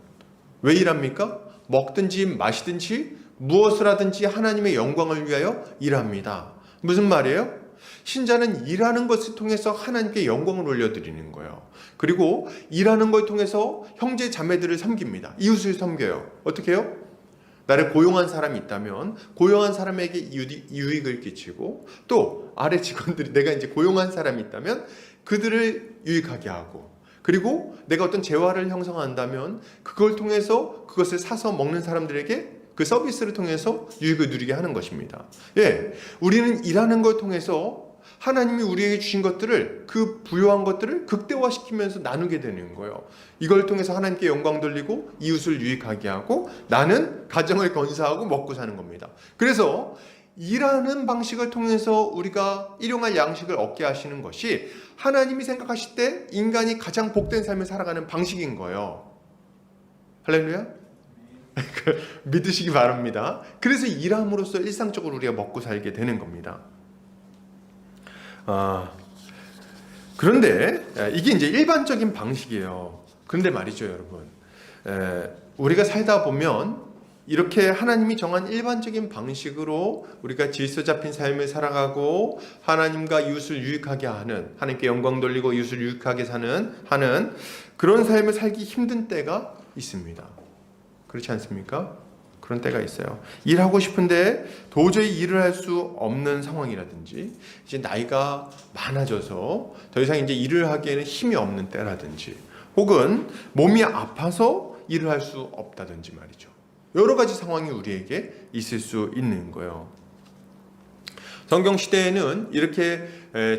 왜 일합니까? 먹든지 마시든지 무엇을 하든지 하나님의 영광을 위하여 일합니다. 무슨 말이에요? 신자는 일하는 것을 통해서 하나님께 영광을 올려드리는 거예요. 그리고 일하는 걸 통해서 형제 자매들을 섬깁니다. 이웃을 섬겨요. 어떻게 해요? 나를 고용한 사람이 있다면 고용한 사람에게 유익을 끼치고, 또 아래 직원들이 내가 이제 고용한 사람이 있다면 그들을 유익하게 하고, 그리고 내가 어떤 재화를 형성한다면 그걸 통해서 그것을 사서 먹는 사람들에게 그 서비스를 통해서 유익을 누리게 하는 것입니다. 예, 우리는 일하는 걸 통해서 하나님이 우리에게 주신 것들을, 그 부요한 것들을 극대화시키면서 나누게 되는 거예요. 이걸 통해서 하나님께 영광 돌리고 이웃을 유익하게 하고 나는 가정을 건사하고 먹고 사는 겁니다. 그래서 일하는 방식을 통해서 우리가 일용할 양식을 얻게 하시는 것이 하나님이 생각하실 때 인간이 가장 복된 삶을 살아가는 방식인 거예요. 할렐루야? 믿으시기 바랍니다. 그래서 일함으로써 일상적으로 우리가 먹고 살게 되는 겁니다. 그런데 이게 이제 일반적인 방식이에요. 그런데 말이죠, 여러분. 우리가 살다 보면 이렇게 하나님이 정한 일반적인 방식으로 우리가 질서 잡힌 삶을 살아가고 하나님과 이웃을 유익하게 하는, 하나님께 영광 돌리고 이웃을 유익하게 하는 그런 삶을 살기 힘든 때가 있습니다. 그렇지 않습니까? 그런 때가 있어요. 일하고 싶은데 도저히 일을 할 수 없는 상황이라든지, 이제 나이가 많아져서 더 이상 이제 일을 하기에는 힘이 없는 때라든지, 혹은 몸이 아파서 일을 할 수 없다든지 말이죠. 여러 가지 상황이 우리에게 있을 수 있는 거예요. 성경 시대에는 이렇게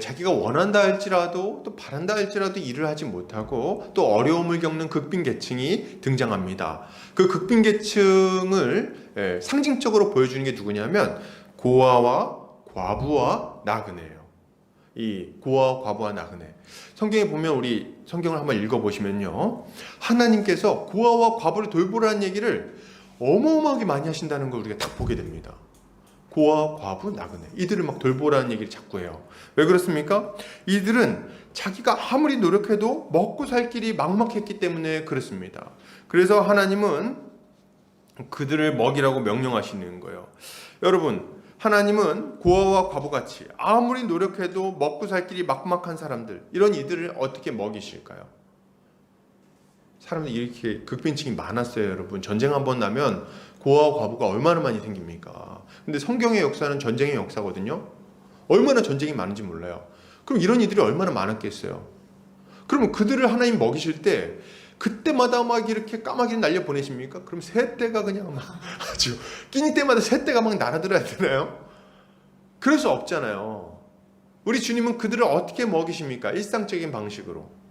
자기가 원한다 할지라도 또 바란다 할지라도 일을 하지 못하고 또 어려움을 겪는 극빈계층이 등장합니다. 그 극빈계층을 상징적으로 보여주는 게 누구냐면 고아와 과부와 나그네예요. 이 고아와 과부와 나그네. 성경에 보면, 우리 성경을 한번 읽어보시면요, 하나님께서 고아와 과부를 돌보라는 얘기를 어마어마하게 많이 하신다는 걸 우리가 딱 보게 됩니다. 고아, 과부, 나그네, 이들을 막 돌보라는 얘기를 자꾸 해요. 왜 그렇습니까? 이들은 자기가 아무리 노력해도 먹고 살 길이 막막했기 때문에 그렇습니다. 그래서 하나님은 그들을 먹이라고 명령하시는 거예요. 여러분, 하나님은 고아와 과부같이 아무리 노력해도 먹고 살 길이 막막한 사람들, 이런 이들을 어떻게 먹이실까요? 사람들이 이렇게 극빈층이 많았어요, 여러분. 전쟁 한번 나면 고아와 과부가 얼마나 많이 생깁니까? 근데 성경의 역사는 전쟁의 역사거든요. 얼마나 전쟁이 많은지 몰라요. 그럼 이런 이들이 얼마나 많았겠어요? 그러면 그들을 하나님 먹이실 때 그때마다 막 이렇게 까마귀를 날려 보내십니까? 그럼 새떼가 그냥 막 아주 끼니 때마다 새떼가 막 날아들어야 되나요? 그럴 수 없잖아요. 우리 주님은 그들을 어떻게 먹이십니까? 일상적인 방식으로.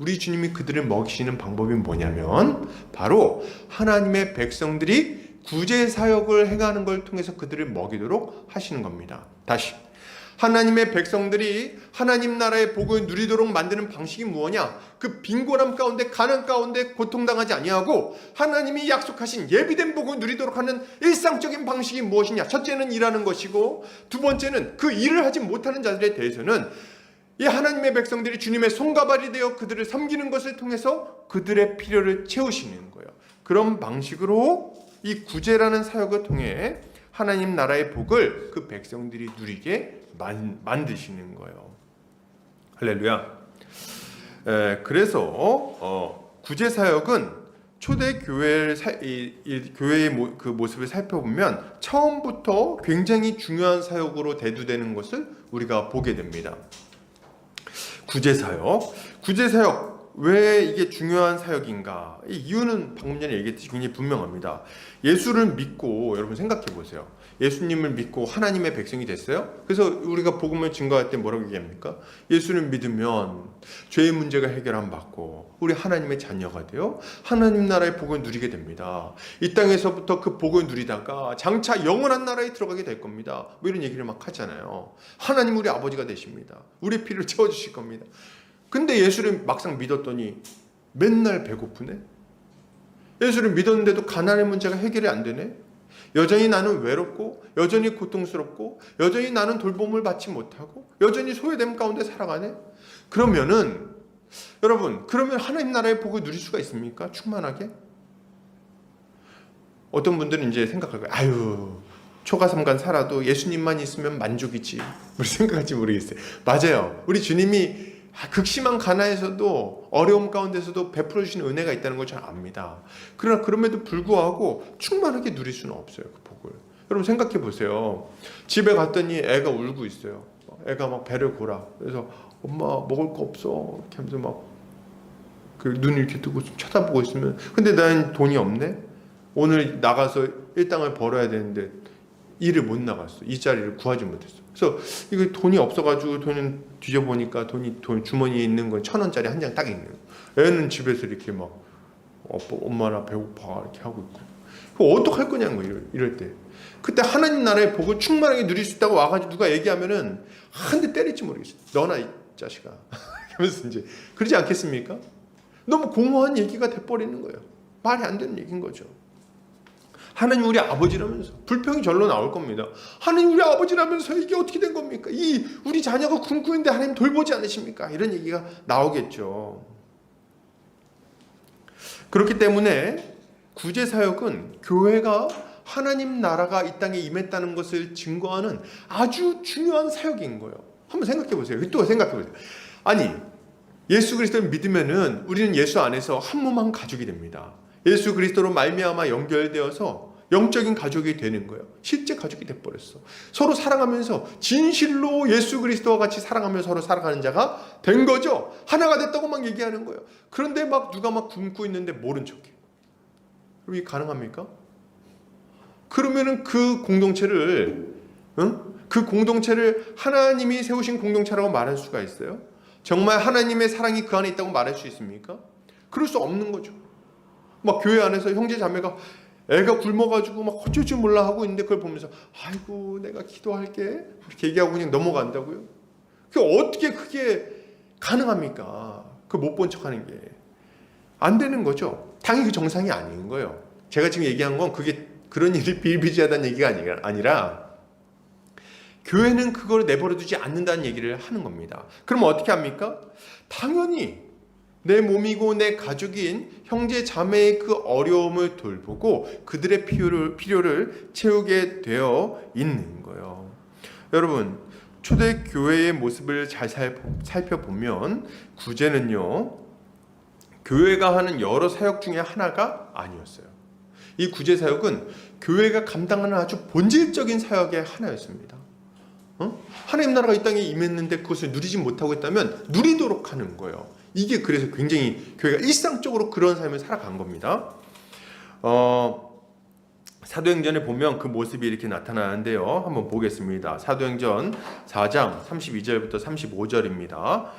우리 주님이 그들을 먹이시는 방법이 뭐냐면 바로 하나님의 백성들이 구제 사역을 행하는 걸 통해서 그들을 먹이도록 하시는 겁니다. 다시, 하나님의 백성들이 하나님 나라의 복을 누리도록 만드는 방식이 무엇이냐? 그 빈곤함 가운데, 가난 가운데 고통당하지 아니하고 하나님이 약속하신 예비된 복을 누리도록 하는 일상적인 방식이 무엇이냐? 첫째는 일하는 것이고, 두 번째는 그 일을 하지 못하는 자들에 대해서는 이 하나님의 백성들이 주님의 손가발이 되어 그들을 섬기는 것을 통해서 그들의 필요를 채우시는 거예요. 그런 방식으로 이 구제라는 사역을 통해 하나님 나라의 복을 그 백성들이 누리게 만드시는 거예요. 할렐루야. 그래서 구제 사역은 초대 교회의 그 모습을 살펴보면 처음부터 굉장히 중요한 사역으로 대두되는 것을 우리가 보게 됩니다. 구제사역, 왜 이게 중요한 사역인가? 이 이유는 방금 전에 얘기했듯이 굉장히 분명합니다. 예수를 믿고, 여러분 생각해 보세요. 예수님을 믿고 하나님의 백성이 됐어요. 그래서 우리가 복음을 증거할 때 뭐라고 얘기합니까? 예수를 믿으면 죄의 문제가 해결함 받고 우리 하나님의 자녀가 되어 하나님 나라의 복을 누리게 됩니다. 이 땅에서부터 그 복을 누리다가 장차 영원한 나라에 들어가게 될 겁니다. 뭐 이런 얘기를 막 하잖아요. 하나님 우리 아버지가 되십니다. 우리의 필요를 채워주실 겁니다. 근데 예수를 막상 믿었더니 맨날 배고프네? 예수를 믿었는데도 가난의 문제가 해결이 안 되네? 여전히 나는 외롭고, 여전히 고통스럽고, 여전히 나는 돌봄을 받지 못하고, 여전히 소외됨 가운데 살아가네? 그러면은 여러분, 그러면 하나님 나라의 복을 누릴 수가 있습니까? 충만하게? 어떤 분들은 이제 생각할 거예요. 아유, 초가삼간 살아도 예수님만 있으면 만족이지. 우리 생각할지 모르겠어요. 맞아요. 우리 주님이 극심한 가난에서도 어려움 가운데서도 베풀어 주시는 은혜가 있다는 걸 잘 압니다. 그러나 그럼에도 불구하고 충만하게 누릴 수는 없어요. 그 복을. 여러분 생각해 보세요. 집에 갔더니 애가 울고 있어요. 애가 막 배를 골아. 그래서 엄마 먹을 거 없어. 이렇게 하면서 막 그 눈을 이렇게 뜨고 쳐다보고 있으면, 근데 난 돈이 없네. 오늘 나가서 일당을 벌어야 되는데 일을 못 나갔어. 이 자리를 구하지 못했어. 그래서 이거 돈이 없어가지고 돈을 뒤져보니까 돈 주머니에 있는 건 1,000원짜리 한 장 딱 있는 거예요. 애는 집에서 이렇게 막 엄마 나 배고파 이렇게 하고 있고. 그거 어떡할 거냐는 거예요. 이럴 때. 그때 하나님 나라의 복을 충만하게 누릴 수 있다고 와가지고 누가 얘기하면은 한 대 때릴지 모르겠어. 너나 이 자식아. 그러면서 이제 그러지 않겠습니까? 너무 공허한 얘기가 돼버리는 거예요. 말이 안 되는 얘기인 거죠. 하나님 우리 아버지라면서 불평이 절로 나올 겁니다. 하나님 우리 아버지라면서 이게 어떻게 된 겁니까? 이 우리 자녀가 굶고 있는데 하나님 돌보지 않으십니까? 이런 얘기가 나오겠죠. 그렇기 때문에 구제사역은 교회가 하나님 나라가 이 땅에 임했다는 것을 증거하는 아주 중요한 사역인 거예요. 한번 생각해 보세요. 또 생각해 보세요. 아니, 예수 그리스도를 믿으면은 우리는 예수 안에서 한 몸 한 가족이 됩니다. 예수 그리스도로 말미암아 연결되어서 영적인 가족이 되는 거예요. 실제 가족이 돼버렸어. 서로 사랑하면서 진실로 예수 그리스도와 같이 사랑하며 서로 살아가는 자가 된 거죠. 하나가 됐다고 막 얘기하는 거예요. 그런데 막 누가 막 굶고 있는데 모른 척해. 그럼 이게 가능합니까? 그러면은 그 공동체를 하나님이 세우신 공동체라고 말할 수가 있어요? 정말 하나님의 사랑이 그 안에 있다고 말할 수 있습니까? 그럴 수 없는 거죠. 막 교회 안에서 형제 자매가 애가 굶어가지고 막 어쩔 줄 몰라 하고 있는데 그걸 보면서 아이고 내가 기도할게 이렇게 얘기하고 그냥 넘어간다고요? 어떻게 그게 가능합니까? 그 못 본 척하는 게 안 되는 거죠. 당연히 그 정상이 아닌 거예요. 제가 지금 얘기한 건 그게 그런 일이 비일비재하다는 얘기가 아니라 교회는 그걸 내버려두지 않는다는 얘기를 하는 겁니다. 그럼 어떻게 합니까? 당연히 내 몸이고 내 가족인 형제 자매의 그 어려움을 돌보고 그들의 필요를 채우게 되어 있는 거예요. 여러분, 초대교회의 모습을 잘 살펴보면 구제는요, 교회가 하는 여러 사역 중에 하나가 아니었어요. 이 구제사역은 교회가 감당하는 아주 본질적인 사역의 하나였습니다. 하나님 나라가 이 땅에 임했는데 그것을 누리지 못하고 있다면 누리도록 하는 거예요. 이게 그래서 굉장히 교회가 일상적으로 그런 삶을 살아간 겁니다. 사도행전에 보면 그 모습이 이렇게 나타나는데요. 한번 보겠습니다. 사도행전 4장 32절부터 35절입니다.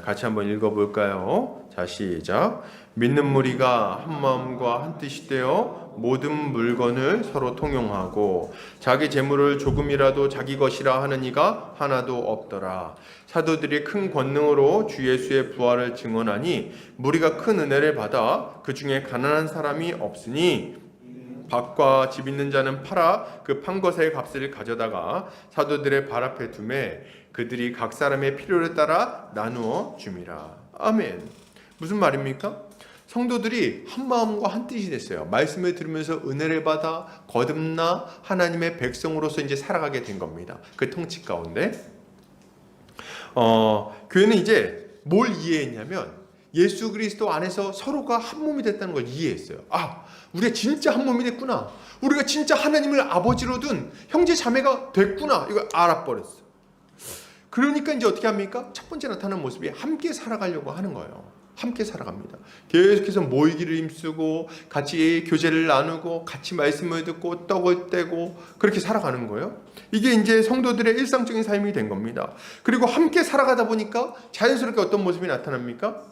같이 한번 읽어볼까요? 자, 시작. 믿는 무리가 한 마음과 한 뜻이 되어 모든 물건을 서로 통용하고 자기 재물을 조금이라도 자기 것이라 하는 이가 하나도 없더라. 사도들이 큰 권능으로 주 예수의 부활을 증언하니 무리가 큰 은혜를 받아 그 중에 가난한 사람이 없으니 밭과 집 있는 자는 팔아 그 판 것의 값을 가져다가 사도들의 발 앞에 두매 그들이 각 사람의 필요를 따라 나누어 줌이라. 아멘. 무슨 말입니까? 성도들이 한 마음과 한 뜻이 됐어요. 말씀을 들으면서 은혜를 받아 거듭나 하나님의 백성으로서 이제 살아가게 된 겁니다. 그 통치 가운데 교회는 이제 뭘 이해했냐면 예수 그리스도 안에서 서로가 한 몸이 됐다는 걸 이해했어요. 아, 우리가 진짜 한 몸이 됐구나. 우리가 진짜 하나님을 아버지로 둔 형제 자매가 됐구나. 이걸 알아버렸어. 그러니까 이제 어떻게 합니까? 첫 번째 나타나는 모습이 함께 살아가려고 하는 거예요. 함께 살아갑니다. 계속해서 모이기를 힘쓰고 같이 교제를 나누고 같이 말씀을 듣고 떡을 떼고 그렇게 살아가는 거예요. 이게 이제 성도들의 일상적인 삶이 된 겁니다. 그리고 함께 살아가다 보니까 자연스럽게 어떤 모습이 나타납니까?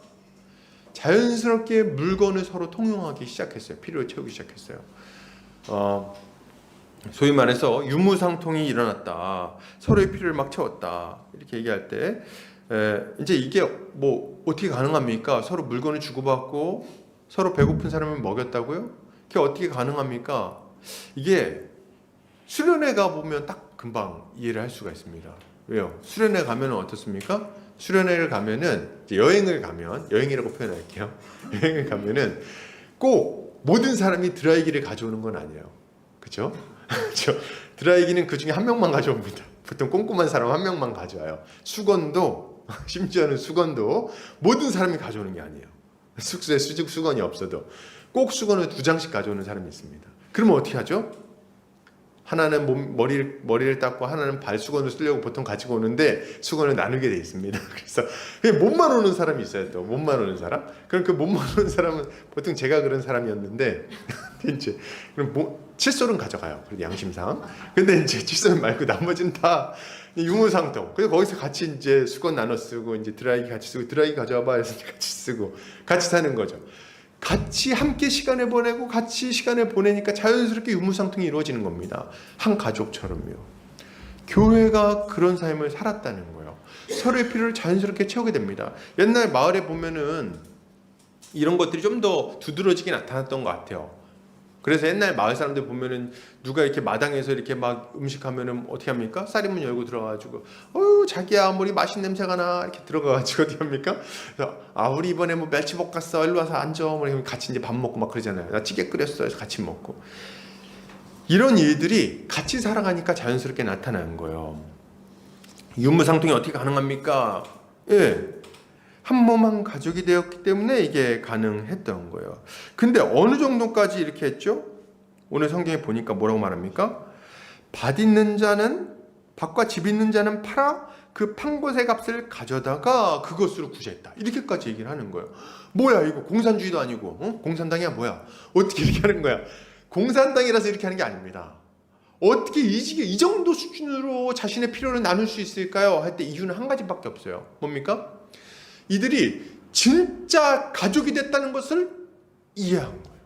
자연스럽게 물건을 서로 통용하기 시작했어요. 필요를 채우기 시작했어요. 소위 말해서 유무상통이 일어났다. 서로의 필요를 막 채웠다. 이렇게 얘기할 때 이제 이게 뭐 어떻게 가능합니까? 서로 물건을 주고받고 서로 배고픈 사람을 먹였다고요? 그게 어떻게 가능합니까? 이게 수련회 가보면 딱 금방 이해를 할 수가 있습니다. 왜요? 수련회 가면 어떻습니까? 수련회를 가면은 여행을 가면 여행이라고 표현할게요. 여행을 가면은 꼭 모든 사람이 드라이기를 가져오는 건 아니에요. 그렇죠? 드라이기는 그 중에 한 명만 가져옵니다. 보통 꼼꼼한 사람 한 명만 가져와요. 수건도 심지어는 수건도 모든 사람이 가져오는 게 아니에요. 숙소에 수건이 없어도 꼭 수건을 2장씩 가져오는 사람이 있습니다. 그러면 어떻게 하죠? 하나는 머리를 닦고 하나는 발수건을 쓰려고 보통 가지고 오는데 수건을 나누게 돼 있습니다. 그래서 몸만 오는 사람이 있어요. 또 몸만 오는 사람. 그럼 그 몸만 오는 사람은 보통 제가 그런 사람이었는데 이제 그럼 칫솔은 가져가요. 그래도 양심상. 근데 이제 칫솔 말고 나머지는 다 유무상통. 그래서 거기서 같이 이제 수건 나눠 쓰고 이제 드라이기 같이 쓰고 드라이기 가져와봐 해서 같이 쓰고 같이 사는 거죠. 같이 함께 시간을 보내고 같이 시간을 보내니까 자연스럽게 유무상통이 이루어지는 겁니다. 한 가족처럼요. 교회가 그런 삶을 살았다는 거예요. 서로의 필요를 자연스럽게 채우게 됩니다. 옛날 마을에 보면은 이런 것들이 좀 더 두드러지게 나타났던 것 같아요. 그래서 옛날 마을 사람들 보면은 누가 이렇게 마당에서 이렇게 막 음식하면은 어떻게 합니까? 쌀이문 열고 들어가가지고 자기야 머리 맛있는 냄새가 나 이렇게 들어가가지고 어떻게 합니까? 그래서 우리 이번에 뭐 멸치 볶았어 일로 와서 앉아 뭐 같이 이제 밥 먹고 막 그러잖아요. 나 찌개 끓였어 해서 같이 먹고 이런 일들이 같이 살아가니까 자연스럽게 나타나는 거예요. 유무상통이 어떻게 가능합니까? 한 몸 한 가족이 되었기 때문에 이게 가능했던 거예요. 근데 어느 정도까지 이렇게 했죠? 오늘 성경에 보니까 뭐라고 말합니까? 밭과 집 있는 자는 팔아 그 판 것의 값을 가져다가 그것으로 구제했다. 이렇게까지 얘기를 하는 거예요. 뭐야 이거 공산주의도 아니고 공산당이야 뭐야? 어떻게 이렇게 하는 거야? 공산당이라서 이렇게 하는 게 아닙니다. 어떻게 이 정도 수준으로 자신의 필요를 나눌 수 있을까요? 할 때 이유는 한 가지밖에 없어요. 뭡니까? 이들이 진짜 가족이 됐다는 것을 이해한 거예요.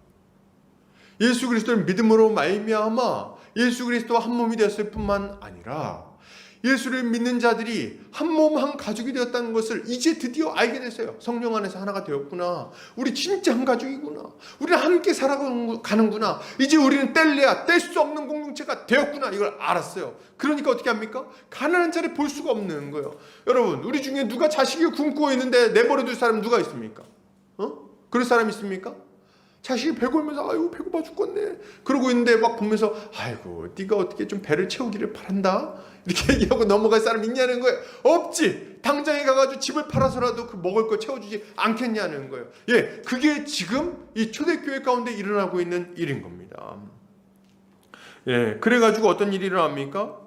예수 그리스도를 믿음으로 말미암아 예수 그리스도와 한 몸이 되었을 뿐만 아니라 예수를 믿는 자들이 한 몸 한 가족이 되었다는 것을 이제 드디어 알게 됐어요. 성령 안에서 하나가 되었구나. 우리 진짜 한 가족이구나. 우리는 함께 살아가는구나. 이제 우리는 뗄래야 뗄 수 없는 공동체가 되었구나. 이걸 알았어요. 그러니까 어떻게 합니까? 가난한 자를 볼 수가 없는 거예요. 여러분 우리 중에 누가 자식이 굶고 있는데 내버려둘 사람 누가 있습니까? 그럴 사람 있습니까? 자식이 배고프면서 아이고 배고파 죽겠네 그러고 있는데 막 보면서 아이고 네가 어떻게 좀 배를 채우기를 바란다 이렇게 얘기하고 넘어갈 사람 있냐는 거예요. 없지. 당장에 가가지고 집을 팔아서라도 그 먹을 거 채워주지 않겠냐는 거예요. 그게 지금 이 초대교회 가운데 일어나고 있는 일인 겁니다. 그래가지고 어떤 일이 일어납니까?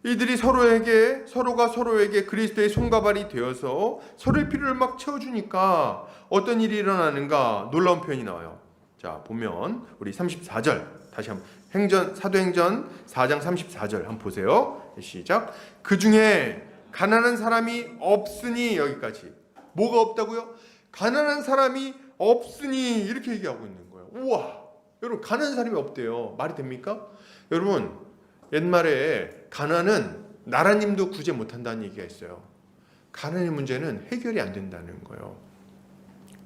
이들이 서로가 서로에게 그리스도의 손가발이 되어서 서로의 필요를 막 채워주니까 어떤 일이 일어나는가 놀라운 표현이 나와요. 자 보면 우리 34절 다시 한번 사도행전 4장 34절 한번 보세요. 시작. 그 중에 가난한 사람이 없으니 여기까지. 뭐가 없다고요? 가난한 사람이 없으니 이렇게 얘기하고 있는 거예요. 우와 여러분 가난한 사람이 없대요. 말이 됩니까? 여러분 옛말에 가난은 나라님도 구제 못한다는 얘기가 있어요. 가난의 문제는 해결이 안 된다는 거예요.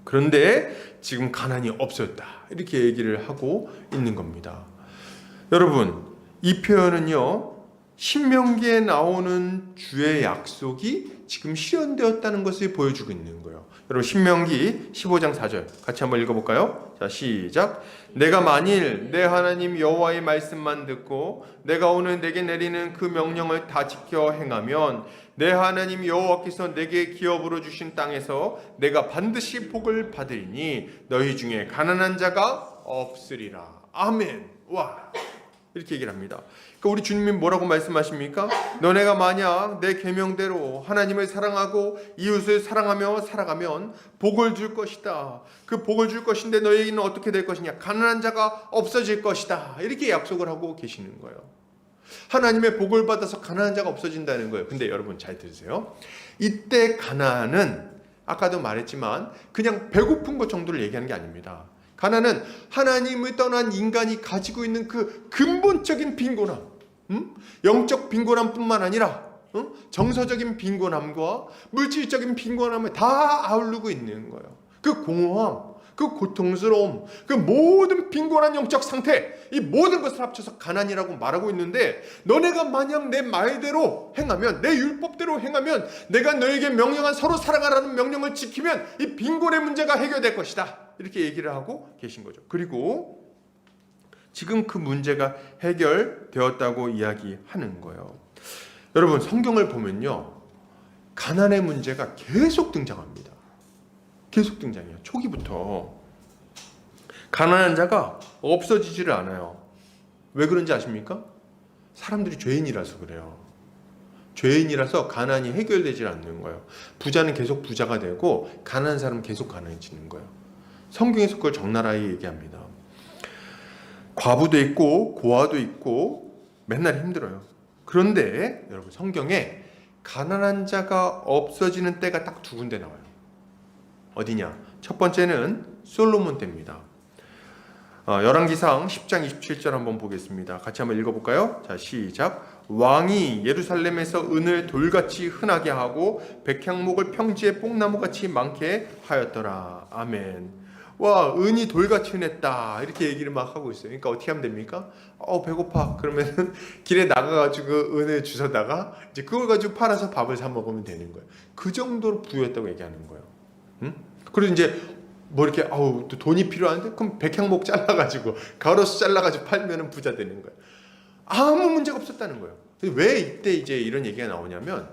그런데 지금 가난이 없었다 이렇게 얘기를 하고 있는 겁니다. 여러분 이 표현은요 신명기에 나오는 주의 약속이 지금 실현되었다는 것을 보여주고 있는 거예요. 여러분 신명기 15장 4절 같이 한번 읽어볼까요? 자 시작. 내가 만일 내 하나님 여호와의 말씀만 듣고 내가 오늘 내게 내리는 그 명령을 다 지켜 행하면 내 하나님 여호와께서 내게 기업으로 주신 땅에서 내가 반드시 복을 받으리니 너희 중에 가난한 자가 없으리라. 아멘. 와 이렇게 얘기를 합니다. 그러니까 우리 주님이 뭐라고 말씀하십니까? 너네가 만약 내 계명대로 하나님을 사랑하고 이웃을 사랑하며 살아가면 복을 줄 것이다. 그 복을 줄 것인데 너희에게는 어떻게 될 것이냐? 가난한 자가 없어질 것이다. 이렇게 약속을 하고 계시는 거예요. 하나님의 복을 받아서 가난한 자가 없어진다는 거예요. 근데 여러분 잘 들으세요. 이때 가난은 아까도 말했지만 그냥 배고픈 것 정도를 얘기하는 게 아닙니다. 가난은 하나님을 떠난 인간이 가지고 있는 그 근본적인 빈곤함, 영적 빈곤함뿐만 아니라 정서적인 빈곤함과 물질적인 빈곤함을 다 아우르고 있는 거예요. 그 공허함, 그 고통스러움, 그 모든 빈곤한 영적 상태, 이 모든 것을 합쳐서 가난이라고 말하고 있는데, 너네가 만약 내 말대로 행하면, 내 율법대로 행하면, 내가 너에게 명령한 서로 사랑하라는 명령을 지키면 이 빈곤의 문제가 해결될 것이다, 이렇게 얘기를 하고 계신 거죠. 그리고 지금 그 문제가 해결되었다고 이야기하는 거예요. 여러분, 성경을 보면요, 가난의 문제가 계속 등장합니다. 계속 등장해요. 초기부터. 가난한 자가 없어지지를 않아요. 왜 그런지 아십니까? 사람들이 죄인이라서 그래요. 죄인이라서 가난이 해결되지 않는 거예요. 부자는 계속 부자가 되고 가난한 사람은 계속 가난해지는 거예요. 성경에서 그걸 적나라하게 얘기합니다. 과부도 있고 고아도 있고 맨날 힘들어요. 그런데 여러분, 성경에 가난한 자가 없어지는 때가 딱 두 군데 나와요. 어디냐? 첫 번째는 솔로몬 때입니다. 열왕기상 10장 27절 한번 보겠습니다. 같이 한번 읽어볼까요? 자, 시작. 왕이 예루살렘에서 은을 돌같이 흔하게 하고 백향목을 평지에 뽕나무같이 많게 하였더라. 아멘. 와, 은이 돌같이 흔했다, 이렇게 얘기를 막 하고 있어요. 그러니까 어떻게 하면 됩니까? 배고파. 그러면은 길에 나가가지고 그 은을 주워다가 이제 그걸 가지고 팔아서 밥을 사 먹으면 되는 거예요. 그 정도로 부유했다고 얘기하는 거예요. 그리고 이제 뭐 이렇게 또 돈이 필요한데, 그럼 백향목 잘라가지고 가로수 잘라가지고 팔면은 부자 되는 거예요. 아무 문제가 없었다는 거예요. 왜 이때 이제 이런 얘기가 나오냐면,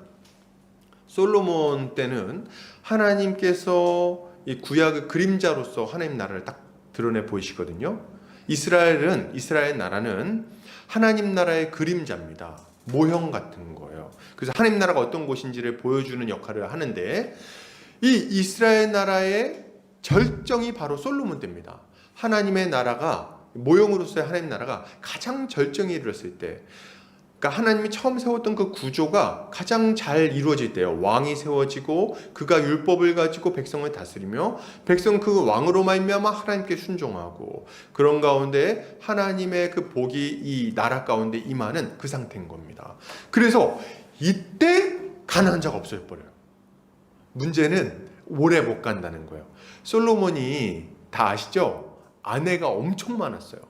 솔로몬 때는 하나님께서 이 구약의 그림자로서 하나님 나라를 딱 드러내 보이시거든요. 이스라엘 나라는 하나님 나라의 그림자입니다. 모형 같은 거예요. 그래서 하나님 나라가 어떤 곳인지를 보여주는 역할을 하는데, 이 이스라엘 나라의 절정이 바로 솔로몬 때입니다. 하나님의 나라가, 모형으로서의 하나님 나라가 가장 절정에 이르렀을 때, 그러니까 하나님이 처음 세웠던 그 구조가 가장 잘 이루어질 때요. 왕이 세워지고 그가 율법을 가지고 백성을 다스리며 백성 그 왕으로 말미암아 하나님께 순종하고, 그런 가운데 하나님의 그 복이 이 나라 가운데 임하는 그 상태인 겁니다. 그래서 이때 가난한 자가 없어져 버려요. 문제는 오래 못 간다는 거예요. 솔로몬이 다 아시죠? 아내가 엄청 많았어요.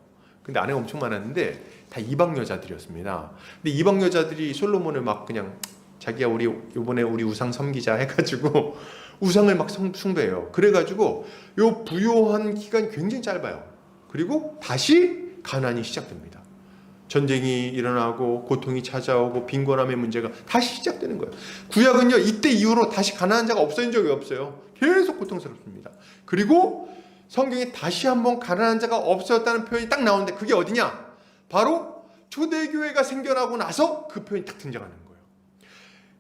근데 아내가 엄청 많았는데 다 이방 여자들이었습니다. 근데 이방 여자들이 솔로몬을 막 그냥 자기야 우리 이번에 우리 우상 섬기자 해가지고 우상을 막 숭배해요. 그래가지고 요 부요한 기간이 굉장히 짧아요. 그리고 다시 가난이 시작됩니다. 전쟁이 일어나고 고통이 찾아오고 빈곤함의 문제가 다시 시작되는 거예요. 구약은요, 이때 이후로 다시 가난한 자가 없어진 적이 없어요. 계속 고통스럽습니다. 그리고 성경에 다시 한번 가난한 자가 없어졌다는 표현이 딱 나오는데, 그게 어디냐? 바로 초대교회가 생겨나고 나서 그 표현이 딱 등장하는 거예요.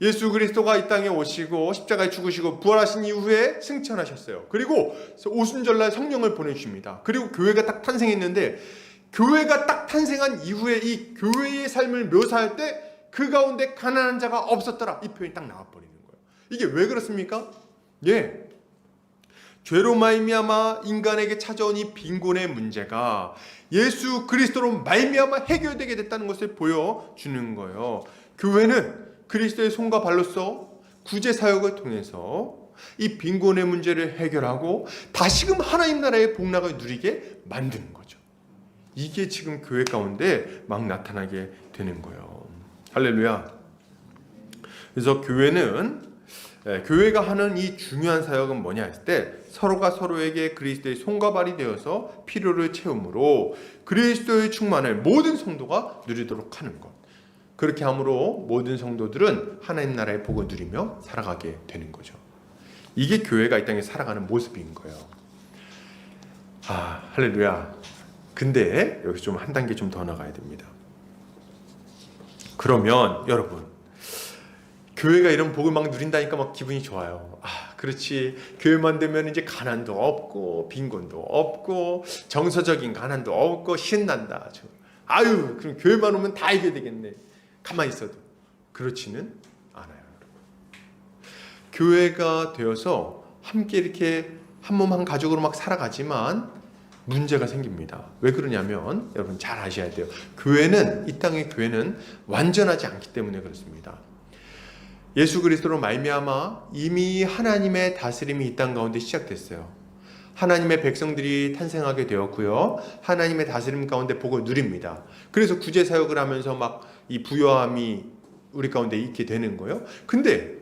예수 그리스도가 이 땅에 오시고 십자가에 죽으시고 부활하신 이후에 승천하셨어요. 그리고 오순절날 성령을 보내주십니다. 그리고 교회가 딱 탄생했는데, 교회가 딱 탄생한 이후에 이 교회의 삶을 묘사할 때 그 가운데 가난한 자가 없었더라, 이 표현이 딱 나와버리는 거예요. 이게 왜 그렇습니까? 예, 죄로 말미암아 인간에게 찾아온 이 빈곤의 문제가 예수 그리스도로 말미암아 해결되게 됐다는 것을 보여주는 거예요. 교회는 그리스도의 손과 발로서 구제 사역을 통해서 이 빈곤의 문제를 해결하고 다시금 하나님 나라의 복락을 누리게 만드는 거죠. 이게 지금 교회 가운데 막 나타나게 되는 거예요. 할렐루야. 그래서 교회가 하는 이 중요한 사역은 뭐냐 했을 때, 서로가 서로에게 그리스도의 손과 발이 되어서 필요를 채움으로 그리스도의 충만을 모든 성도가 누리도록 하는 것. 그렇게 함으로 모든 성도들은 하나님 나라의 복을 누리며 살아가게 되는 거죠. 이게 교회가 이 땅에 살아가는 모습인 거예요. 할렐루야. 근데 여기서 좀 한 단계 좀 더 나가야 됩니다. 그러면 여러분, 교회가 이런 복을 막 누린다니까 막 기분이 좋아요. 그렇지. 교회만 되면 이제 가난도 없고 빈곤도 없고 정서적인 가난도 없고 신난다. 그럼 교회만 오면 다 이겨야 되겠네. 가만히 있어도 그렇지는 않아요. 교회가 되어서 함께 이렇게 한 몸 한 가족으로 막 살아가지만 문제가 생깁니다. 왜 그러냐면 여러분 잘 아셔야 돼요. 이 땅의 교회는 완전하지 않기 때문에 그렇습니다. 예수 그리스도로 말미암아 이미 하나님의 다스림이 이 땅 가운데 시작됐어요. 하나님의 백성들이 탄생하게 되었고요. 하나님의 다스림 가운데 복을 누립니다. 그래서 구제 사역을 하면서 막 이 부요함이 우리 가운데 있게 되는 거예요. 근데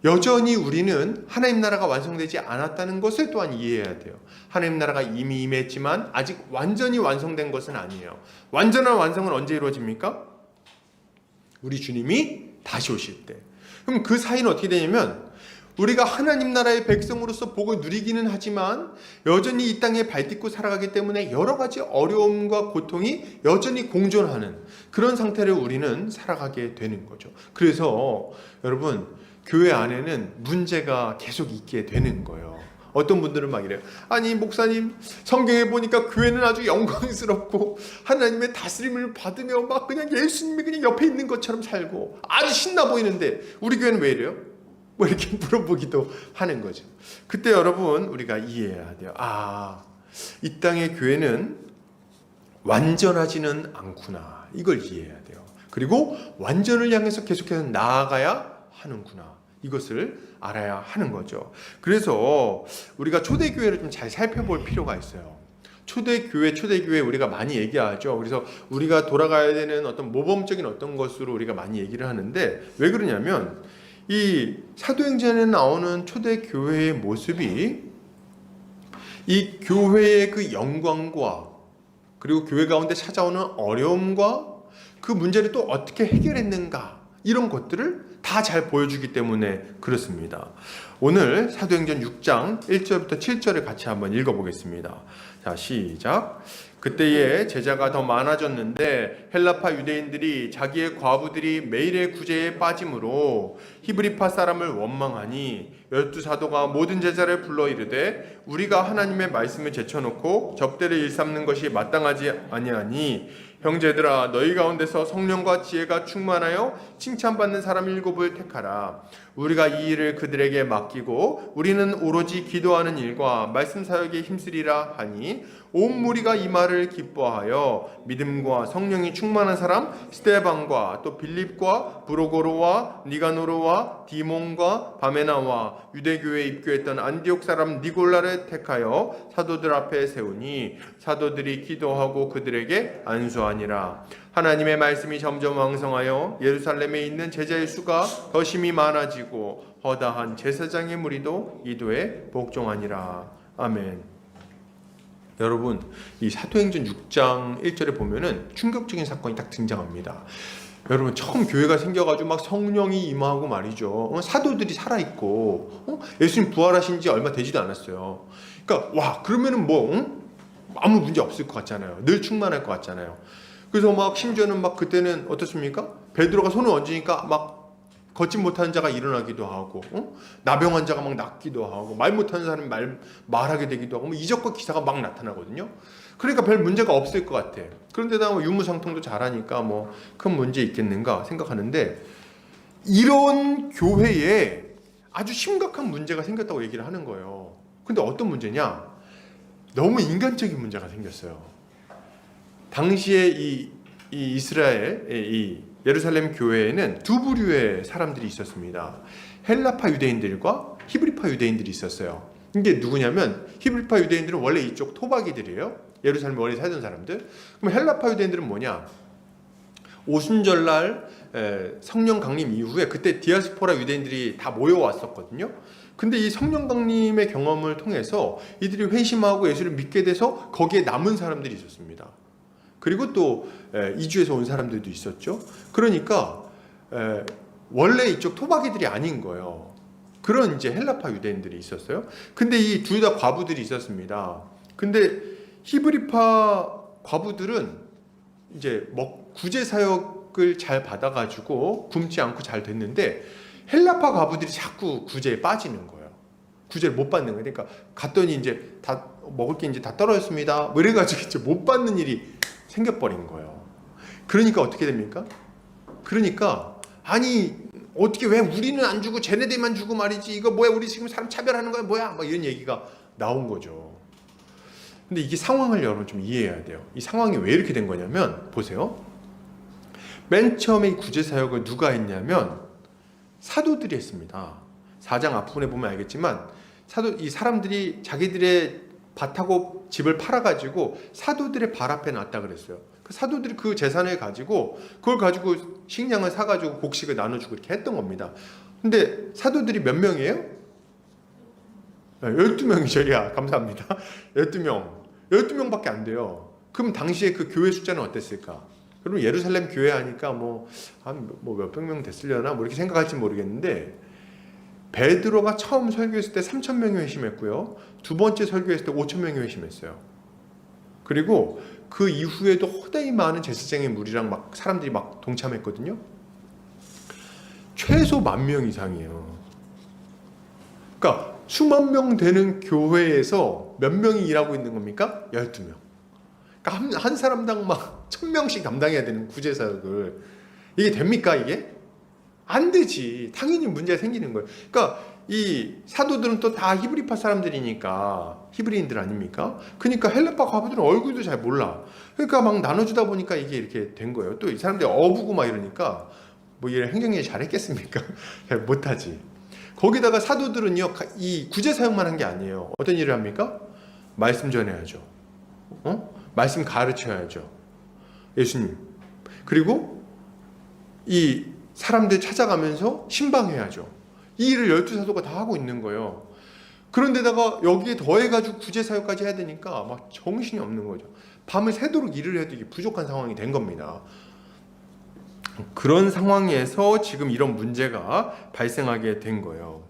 여전히 우리는 하나님 나라가 완성되지 않았다는 것을 또한 이해해야 돼요. 하나님 나라가 이미 임했지만 아직 완전히 완성된 것은 아니에요. 완전한 완성은 언제 이루어집니까? 우리 주님이 다시 오실 때. 그럼 그 사이는 어떻게 되냐면 우리가 하나님 나라의 백성으로서 복을 누리기는 하지만 여전히 이 땅에 발딛고 살아가기 때문에 여러 가지 어려움과 고통이 여전히 공존하는 그런 상태를 우리는 살아가게 되는 거죠. 그래서 여러분 교회 안에는 문제가 계속 있게 되는 거예요. 어떤 분들은 막 이래요. 아니 목사님 성경에 보니까 교회는 아주 영광스럽고 하나님의 다스림을 받으며 막 그냥 예수님이 그냥 옆에 있는 것처럼 살고 아주 신나 보이는데 우리 교회는 왜 이래요? 뭐 이렇게 물어보기도 하는 거죠. 그때 여러분 우리가 이해해야 돼요. 이 땅의 교회는 완전하지는 않구나. 이걸 이해해야 돼요. 그리고 완전을 향해서 계속해서 나아가야 하는구나. 이것을 알아야 하는 거죠. 그래서 우리가 초대교회를 좀 잘 살펴볼 필요가 있어요. 초대교회 우리가 많이 얘기하죠. 그래서 우리가 돌아가야 되는 어떤 모범적인 어떤 것으로 우리가 많이 얘기를 하는데 왜 그러냐면 이 사도행전에 나오는 초대교회의 모습이 이 교회의 그 영광과 그리고 교회 가운데 찾아오는 어려움과 그 문제를 또 어떻게 해결했는가 이런 것들을 다 잘 보여주기 때문에 그렇습니다. 오늘 사도행전 6장 1절부터 7절을 같이 한번 읽어보겠습니다. 자, 시작. 그때에 제자가 더 많아졌는데 헬라파 유대인들이 자기의 과부들이 매일의 구제에 빠짐으로 히브리파 사람을 원망하니 12사도가 모든 제자를 불러 이르되 우리가 하나님의 말씀을 제쳐놓고 접대를 일삼는 것이 마땅하지 아니하니 형제들아 너희 가운데서 성령과 지혜가 충만하여 칭찬받는 사람 7을 택하라. 우리가 이 일을 그들에게 맡기고 우리는 오로지 기도하는 일과 말씀 사역에 힘쓰리라 하니 온 무리가 이 말을 기뻐하여 믿음과 성령이 충만한 사람 스데반과 또 빌립과 브로고로와 니가노르와 디몬과 바메나와 유대교회에 입교했던 안디옥 사람 니골라를 택하여 사도들 앞에 세우니 사도들이 기도하고 그들에게 안수하니라. 하나님의 말씀이 점점 왕성하여 예루살렘에 있는 제자의 수가 더 심히 많아지고 허다한 제사장의 무리도 이도에 복종하니라. 아멘. 여러분 이 사도행전 6장 1절에 보면은 충격적인 사건이 딱 등장합니다. 여러분 처음 교회가 생겨가지고 막 성령이 임하고 말이죠. 사도들이 살아있고 예수님 부활하신 지 얼마 되지도 않았어요. 그러니까 와 그러면은 아무 문제 없을 것 같잖아요. 늘 충만할 것 같잖아요. 그래서 막 심지어는 막 그때는 어떻습니까? 베드로가 손을 얹으니까 막 걷지 못하는 자가 일어나기도 하고 나병 자가 막 낫기도 하고 말 못하는 사람이 말하게 되기도 하고 이적과 기사가 막 나타나거든요. 그러니까 별 문제가 없을 것 같아. 그런데다가 유무상통도 잘하니까 뭐 큰 문제 있겠는가 생각하는데 이런 교회에 아주 심각한 문제가 생겼다고 얘기를 하는 거예요. 근데 어떤 문제냐? 너무 인간적인 문제가 생겼어요. 당시에 이 이스라엘 이 예루살렘 교회에는 두 부류의 사람들이 있었습니다. 헬라파 유대인들과 히브리파 유대인들이 있었어요. 이게 누구냐면 히브리파 유대인들은 원래 이쪽 토박이들이에요. 예루살렘에 원래 살던 사람들. 그럼 헬라파 유대인들은 뭐냐? 오순절날 성령 강림 이후에 그때 디아스포라 유대인들이 다 모여왔었거든요. 근데 이 성령 강림의 경험을 통해서 이들이 회심하고 예수를 믿게 돼서 거기에 남은 사람들이 있었습니다. 그리고 또 이주에서 온 사람들도 있었죠. 그러니까 원래 이쪽 토박이들이 아닌 거예요. 그런 이제 헬라파 유대인들이 있었어요. 근데 이 둘 다 과부들이 있었습니다. 근데 히브리파 과부들은 이제 구제 사역을 잘 받아가지고 굶지 않고 잘 됐는데 헬라파 과부들이 자꾸 구제에 빠지는 거예요. 구제를 못 받는 거예요. 그러니까 갔더니 이제 다 먹을 게 이제 다 떨어졌습니다. 뭐 이래가지고 이제 못 받는 일이 생겨버린 거예요. 그러니까 어떻게 됩니까? 그러니까 아니 어떻게 왜 우리는 안 주고 쟤네들만 주고 말이지 이거 뭐야 우리 지금 사람 차별하는 거야 뭐야 막 이런 얘기가 나온 거죠. 근데 이게 상황을 여러분 좀 이해해야 돼요. 이 상황이 왜 이렇게 된 거냐면 보세요. 맨 처음에 이 구제 사역을 누가 했냐면 사도들이 했습니다. 4장 앞부분에 보면 알겠지만 이 사람들이 자기들의 밭하고 집을 팔아가지고 사도들의 발 앞에 놨다 그랬어요. 그 사도들이 그 재산을 가지고 그걸 가지고 식량을 사가지고 곡식을 나눠주고 이렇게 했던 겁니다. 근데 사도들이 몇 명이에요? 12명이죠. 야, 감사합니다. 12명밖에 안 돼요. 그럼 당시에 그 교회 숫자는 어땠을까? 그럼 예루살렘 교회 하니까 한 몇백 명 됐으려나 뭐 이렇게 생각할지 모르겠는데, 베드로가 처음 설교했을 때 3,000명이 회심했고요. 두 번째 설교했을 때 5,000명이 회심했어요. 그리고 그 이후에도 허다히 많은 제사장의 무리랑 막 사람들이 막 동참했거든요. 최소 10,000명 이상이에요. 그러니까 수만 명 되는 교회에서 몇 명이 일하고 있는 겁니까? 12명. 그러니까 한 사람당 막 1,000명씩 감당해야 되는 구제사역을. 이게 됩니까, 이게? 안 되지. 당연히 문제가 생기는 거예요. 그러니까 이 사도들은 또 다 히브리파 사람들이니까, 히브리인들 아닙니까? 그러니까 헬라파 과부들은 얼굴도 잘 몰라. 그러니까 막 나눠주다 보니까 이게 이렇게 된 거예요. 또 이 사람들이 어부고 막 이러니까 뭐 이런 행정일 잘했겠습니까? 잘 못하지. 거기다가 사도들은요, 이 구제 사역만 한 게 아니에요. 어떤 일을 합니까? 말씀 전해야죠. 말씀 가르쳐야죠. 예수님. 그리고 이 사람들 찾아가면서 신방해야죠. 이 일을 12사도가 다 하고 있는 거예요. 그런데다가 여기에 더해가지고 구제사역까지 해야 되니까 막 정신이 없는 거죠. 밤을 새도록 일을 해도 이게 부족한 상황이 된 겁니다. 그런 상황에서 지금 이런 문제가 발생하게 된 거예요.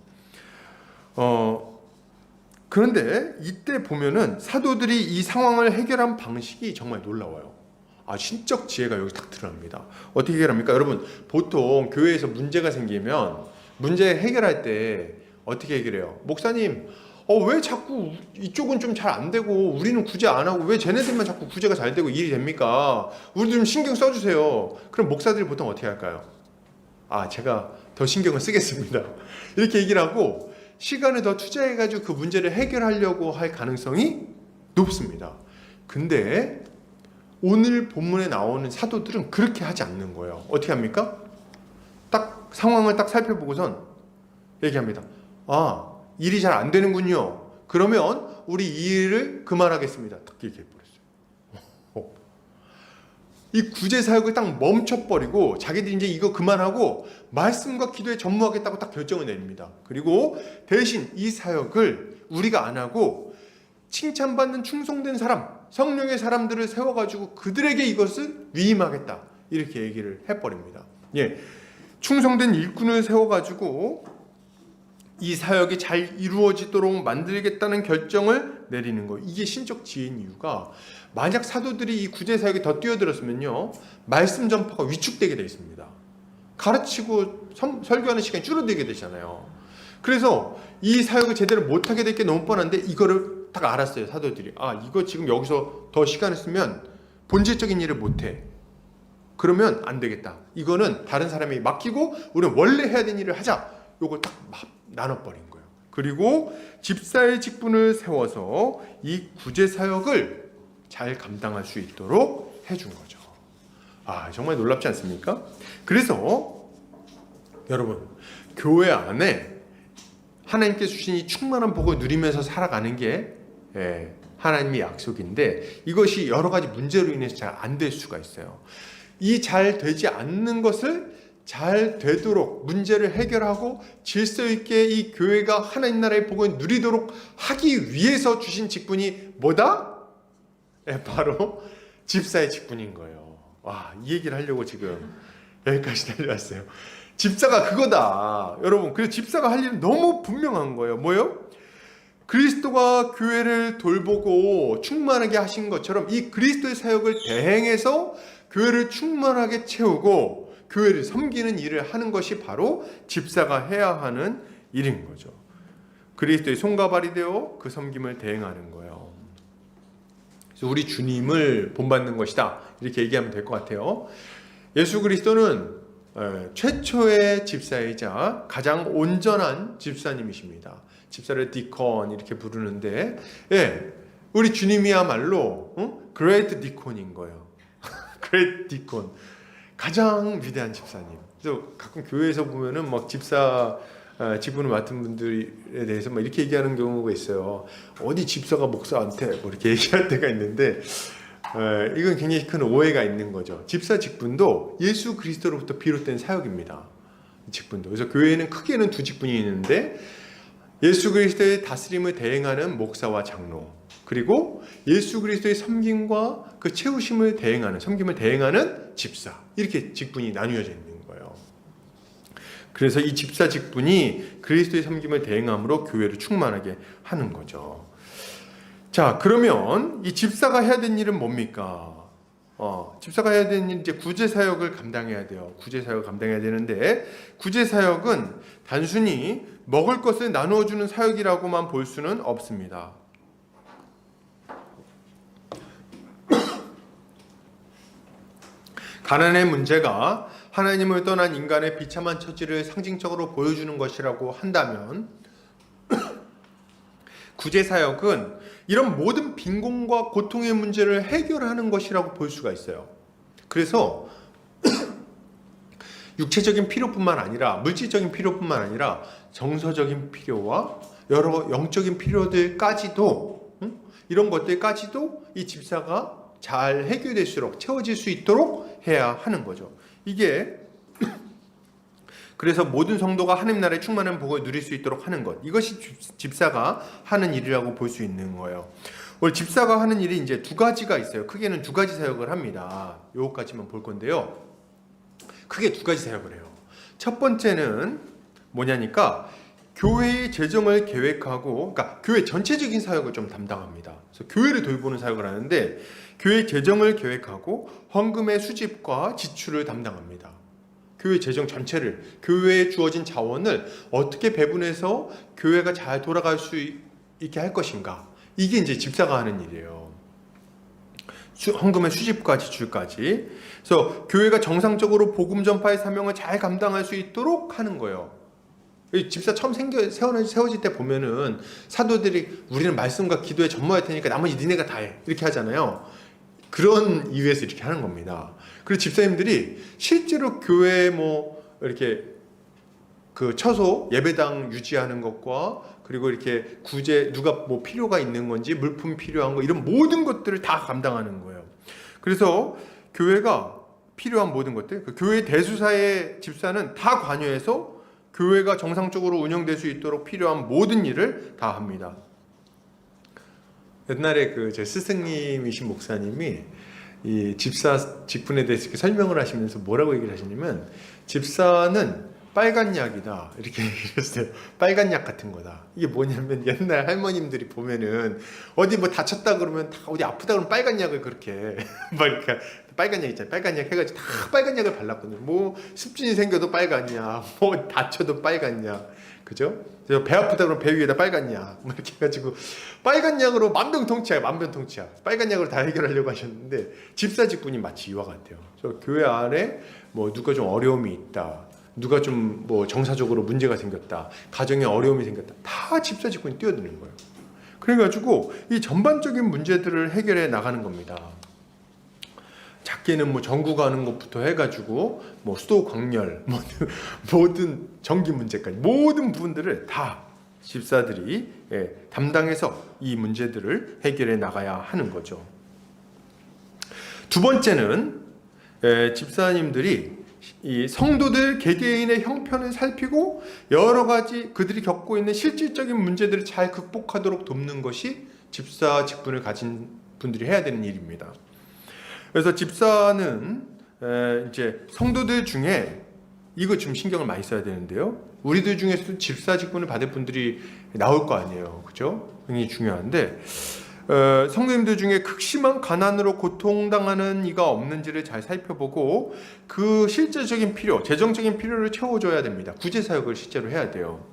그런데 이때 보면은 사도들이 이 상황을 해결한 방식이 정말 놀라워요. 신적 지혜가 여기 딱 드러납니다. 어떻게 해결합니까? 여러분, 보통 교회에서 문제가 생기면 문제 해결할 때 어떻게 해결해요? 목사님, 왜 자꾸 이쪽은 좀 잘 안 되고 우리는 구제 안 하고 왜 쟤네들만 자꾸 구제가 잘 되고 일이 됩니까? 우리 좀 신경 써주세요. 그럼 목사들이 보통 어떻게 할까요? 제가 더 신경을 쓰겠습니다. 이렇게 얘기를 하고 시간을 더 투자해가지고 그 문제를 해결하려고 할 가능성이 높습니다. 근데 오늘 본문에 나오는 사도들은 그렇게 하지 않는 거예요. 어떻게 합니까? 딱 상황을 딱 살펴보고선 얘기합니다. 일이 잘 안 되는군요. 그러면 우리 이 일을 그만하겠습니다. 딱 얘기해버렸어요. 이 구제사역을 딱 멈춰버리고 자기들이 이제 이거 그만하고 말씀과 기도에 전무하겠다고 딱 결정을 내립니다. 그리고 대신 이 사역을 우리가 안 하고 칭찬받는 충성된 사람, 성령의 사람들을 세워가지고 그들에게 이것을 위임하겠다. 이렇게 얘기를 해버립니다. 충성된 일꾼을 세워가지고 이 사역이 잘 이루어지도록 만들겠다는 결정을 내리는 거. 이게 신적 지혜인 이유가, 만약 사도들이 이 구제 사역에 더 뛰어들었으면요, 말씀 전파가 위축되게 되어 있습니다. 가르치고 설교하는 시간이 줄어들게 되잖아요. 그래서 이 사역을 제대로 못하게 될 게 너무 뻔한데 이거를 딱 알았어요. 사도들이 이거 지금 여기서 더 시간을 쓰면 본질적인 일을 못해. 그러면 안 되겠다. 이거는 다른 사람이 맡기고 우리는 원래 해야 되는 일을 하자. 요걸 딱 나눠버린 거예요. 그리고 집사의 직분을 세워서 이 구제 사역을 잘 감당할 수 있도록 해준 거죠. 정말 놀랍지 않습니까? 그래서 여러분, 교회 안에 하나님께 주신 이 충만한 복을 누리면서 살아가는 게 하나님의 약속인데, 이것이 여러 가지 문제로 인해서 잘 안 될 수가 있어요. 이 잘 되지 않는 것을 잘 되도록 문제를 해결하고 질서 있게 이 교회가 하나님 나라의 복을 누리도록 하기 위해서 주신 직분이 뭐다? 바로 집사의 직분인 거예요. 이 얘기를 하려고 지금 여기까지 달려왔어요. 집사가 그거다. 여러분, 그래서 집사가 할 일은 너무 분명한 거예요. 뭐요? 그리스도가 교회를 돌보고 충만하게 하신 것처럼 이 그리스도의 사역을 대행해서 교회를 충만하게 채우고 교회를 섬기는 일을 하는 것이 바로 집사가 해야 하는 일인 거죠. 그리스도의 손과 발이 되어 그 섬김을 대행하는 거예요. 그래서 우리 주님을 본받는 것이다. 이렇게 얘기하면 될 것 같아요. 예수 그리스도는 최초의 집사이자 가장 온전한 집사님이십니다. 집사를 디콘 이렇게 부르는데, 우리 주님이야말로 그레이트 디콘인 거예요. 그레이트 디콘, 가장 위대한 집사님. 그래서 가끔 교회에서 보면은 막 집사 직분을 맡은 분들에 대해서 막 이렇게 얘기하는 경우가 있어요. 어디 집사가 목사한테 뭐 이렇게 얘기할 때가 있는데 이건 굉장히 큰 오해가 있는 거죠. 집사 직분도 예수 그리스도로부터 비롯된 사역입니다. 직분도. 그래서 교회에는 크게는 두 직분이 있는데 예수 그리스도의 다스림을 대행하는 목사와 장로, 그리고 예수 그리스도의 섬김과 그 채우심을 대행하는, 섬김을 대행하는 집사, 이렇게 직분이 나뉘어져 있는 거예요. 그래서 이 집사 직분이 그리스도의 섬김을 대행함으로 교회를 충만하게 하는 거죠. 자, 그러면 이 집사가 해야 되는 일은 뭡니까? 집사가 해야 되는 일, 이제 구제 사역을 감당해야 돼요. 구제 사역을 감당해야 되는데, 구제 사역은 단순히 먹을 것을 나누어주는 사역이라고만 볼 수는 없습니다. 가난의 문제가 하나님을 떠난 인간의 비참한 처지를 상징적으로 보여주는 것이라고 한다면 구제사역은 이런 모든 빈곤과 고통의 문제를 해결하는 것이라고 볼 수가 있어요. 그래서 육체적인 필요뿐만 아니라 물질적인 필요뿐만 아니라 정서적인 필요와 여러 영적인 필요들까지도 이런 것들까지도 이 집사가 잘 해결될수록 채워질 수 있도록 해야 하는 거죠. 이게 그래서 모든 성도가 하나님 나라의 충만한 복을 누릴 수 있도록 하는 것, 이것이 집사가 하는 일이라고 볼 수 있는 거예요. 오늘 집사가 하는 일이 이제 두 가지가 있어요. 크게는 두 가지 사역을 합니다. 요거까지만 볼 건데요. 크게 두 가지 사역을 해요. 첫 번째는 뭐냐니까 교회의 재정을 계획하고, 그러니까 교회 전체적인 사역을 좀 담당합니다. 그래서 교회를 돌보는 사역을 하는데 교회 재정을 계획하고 헌금의 수집과 지출을 담당합니다. 교회 재정 전체를, 교회에 주어진 자원을 어떻게 배분해서 교회가 잘 돌아갈 수 있게 할 것인가, 이게 이제 집사가 하는 일이에요. 헌금의 수집과 지출까지. 그래서 교회가 정상적으로 복음 전파의 사명을 잘 감당할 수 있도록 하는 거예요. 집사 처음 세워질 때 보면은 사도들이 우리는 말씀과 기도에 전무할 테니까 나머지 니네가 다 해, 이렇게 하잖아요. 그런 이유에서 이렇게 하는 겁니다. 그리고 집사님들이 실제로 교회에 뭐 이렇게 그 처소 예배당 유지하는 것과, 그리고 이렇게 구제, 누가 뭐 필요가 있는 건지, 물품 필요한 거, 이런 모든 것들을 다 감당하는 거예요. 그래서 교회가 필요한 모든 것들, 그 교회 대수사의 집사는 다 관여해서 교회가 정상적으로 운영될 수 있도록 필요한 모든 일을 다 합니다. 옛날에 그 제 스승님이신 목사님이 이 집사 직분에 대해서 이렇게 설명을 하시면서 뭐라고 얘기를 하시냐면, 집사는 빨간 약이다, 이렇게 얘기했어요. 빨간 약 같은 거다. 이게 뭐냐면 옛날 할머님들이 보면은 어디 뭐 다쳤다 그러면 다 어디 아프다 그러면 빨간 약을 그렇게 막 이렇게 빨간 약 있잖아요. 빨간 약 해가지고 다 빨간 약을 발랐거든요. 뭐 습진이 생겨도 빨간 약, 뭐 다쳐도 빨간 약, 그죠? 그래서 배 아프다 그러면 배 위에다 빨간 약, 뭐 이렇게 해가지고 빨간 약으로 만병통치약, 빨간 약으로 다 해결하려고 하셨는데, 집사 직분이 마치 이와 같아요. 그래서 교회 안에 뭐 누가 좀 어려움이 있다, 누가 좀 뭐 정사적으로 문제가 생겼다, 가정에 어려움이 생겼다, 다 집사 직분이 뛰어드는 거예요. 그래가지고 이 전반적인 문제들을 해결해 나가는 겁니다. 작게는 뭐 전구 가는 것부터 해가지고 뭐 수도 광열, 모든 전기 문제까지 모든 부분들을 다 집사들이 담당해서 이 문제들을 해결해 나가야 하는 거죠. 두 번째는 집사님들이 이 성도들 개개인의 형편을 살피고 여러 가지 그들이 겪고 있는 실질적인 문제들을 잘 극복하도록 돕는 것이 집사 직분을 가진 분들이 해야 되는 일입니다. 그래서 집사는 이제 성도들 중에 이거 좀 신경을 많이 써야 되는데요. 우리들 중에서도 집사 직분을 받을 분들이 나올 거 아니에요, 그죠? 굉장히 중요한데, 성도님들 중에 극심한 가난으로 고통당하는 이가 없는지를 잘 살펴보고 그 실제적인 필요, 재정적인 필요를 채워줘야 됩니다. 구제사역을 실제로 해야 돼요.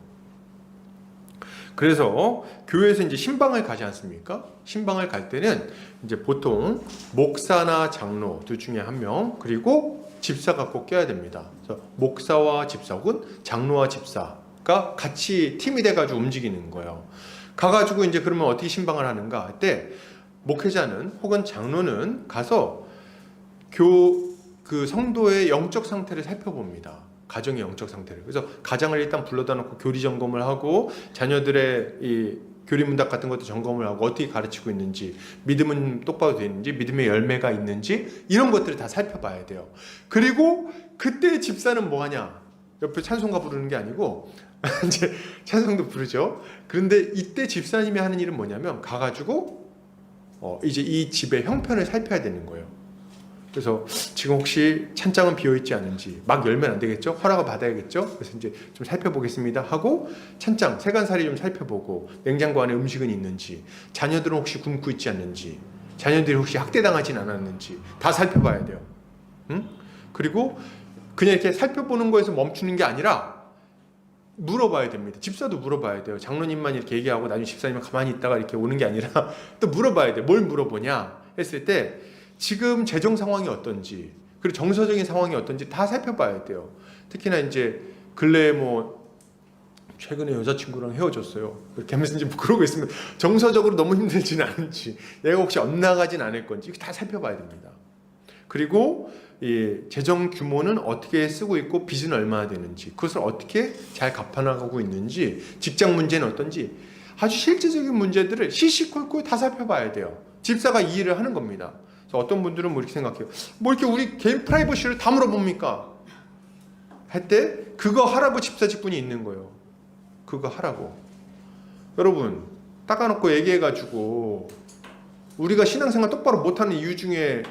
그래서 교회에서 이제 신방을 가지 않습니까? 신방을 갈 때는 이제 보통 목사나 장로 둘 중에 한 명, 그리고 집사가 꼭 껴야 됩니다. 그래서 목사와 집사 혹은 장로와 집사가 같이 팀이 돼가지고 움직이는 거예요. 가가지고 이제 그러면 어떻게 신방을 하는가 할 때, 목회자는 혹은 장로는 가서 그 성도의 영적 상태를 살펴봅니다. 가정의 영적 상태를. 그래서 가장을 일단 불러다 놓고 교리 점검을 하고 자녀들의 이 교리 문답 같은 것도 점검을 하고 어떻게 가르치고 있는지, 믿음은 똑바로 되어 있는지, 믿음의 열매가 있는지, 이런 것들을 다 살펴봐야 돼요. 그리고 그때 집사는 뭐 하냐? 옆에 찬송가 부르는 게 아니고 이제 찬송도 부르죠. 그런데 이때 집사님이 하는 일은 뭐냐면 가가지고 이제 이 집의 형편을 살펴야 되는 거예요. 그래서 지금 혹시 찬장은 비어있지 않은지, 막 열면 안 되겠죠? 허락을 받아야겠죠? 그래서 이제 좀 살펴보겠습니다 하고 찬장, 세간살이 좀 살펴보고, 냉장고 안에 음식은 있는지, 자녀들은 혹시 굶고 있지 않는지, 자녀들이 혹시 학대당하진 않았는지 다 살펴봐야 돼요. 응? 그리고 그냥 이렇게 살펴보는 거에서 멈추는 게 아니라 물어봐야 됩니다. 집사도 물어봐야 돼요. 장로님만 이렇게 얘기하고 나중에 집사님은 가만히 있다가 이렇게 오는 게 아니라 또 물어봐야 돼요. 뭘 물어보냐 했을 때 지금 재정 상황이 어떤지, 그리고 정서적인 상황이 어떤지 다 살펴봐야 돼요. 특히나 이제 근래에 뭐 최근에 여자친구랑 헤어졌어요, 이렇게 하면서 이제 뭐 그러고 있으면 정서적으로 너무 힘들지는 않은지, 내가 혹시 엇나가진 않을 건지 다 살펴봐야 됩니다. 그리고 이 재정 규모는 어떻게 쓰고 있고 빚은 얼마나 되는지, 그것을 어떻게 잘 갚아나가고 있는지, 직장 문제는 어떤지, 아주 실질적인 문제들을 시시콜콜 다 살펴봐야 돼요. 집사가 이 일을 하는 겁니다. 어떤 분들은 뭐 이렇게 생각해요. 뭐 이렇게 우리 개인 프라이버시를 다 물어봅니까? 할 때 그거 하라고 집사 직분이 있는 거예요. 그거 하라고. 여러분, 닦아놓고 얘기해가지고 우리가 신앙생활 똑바로 못하는 이유 중에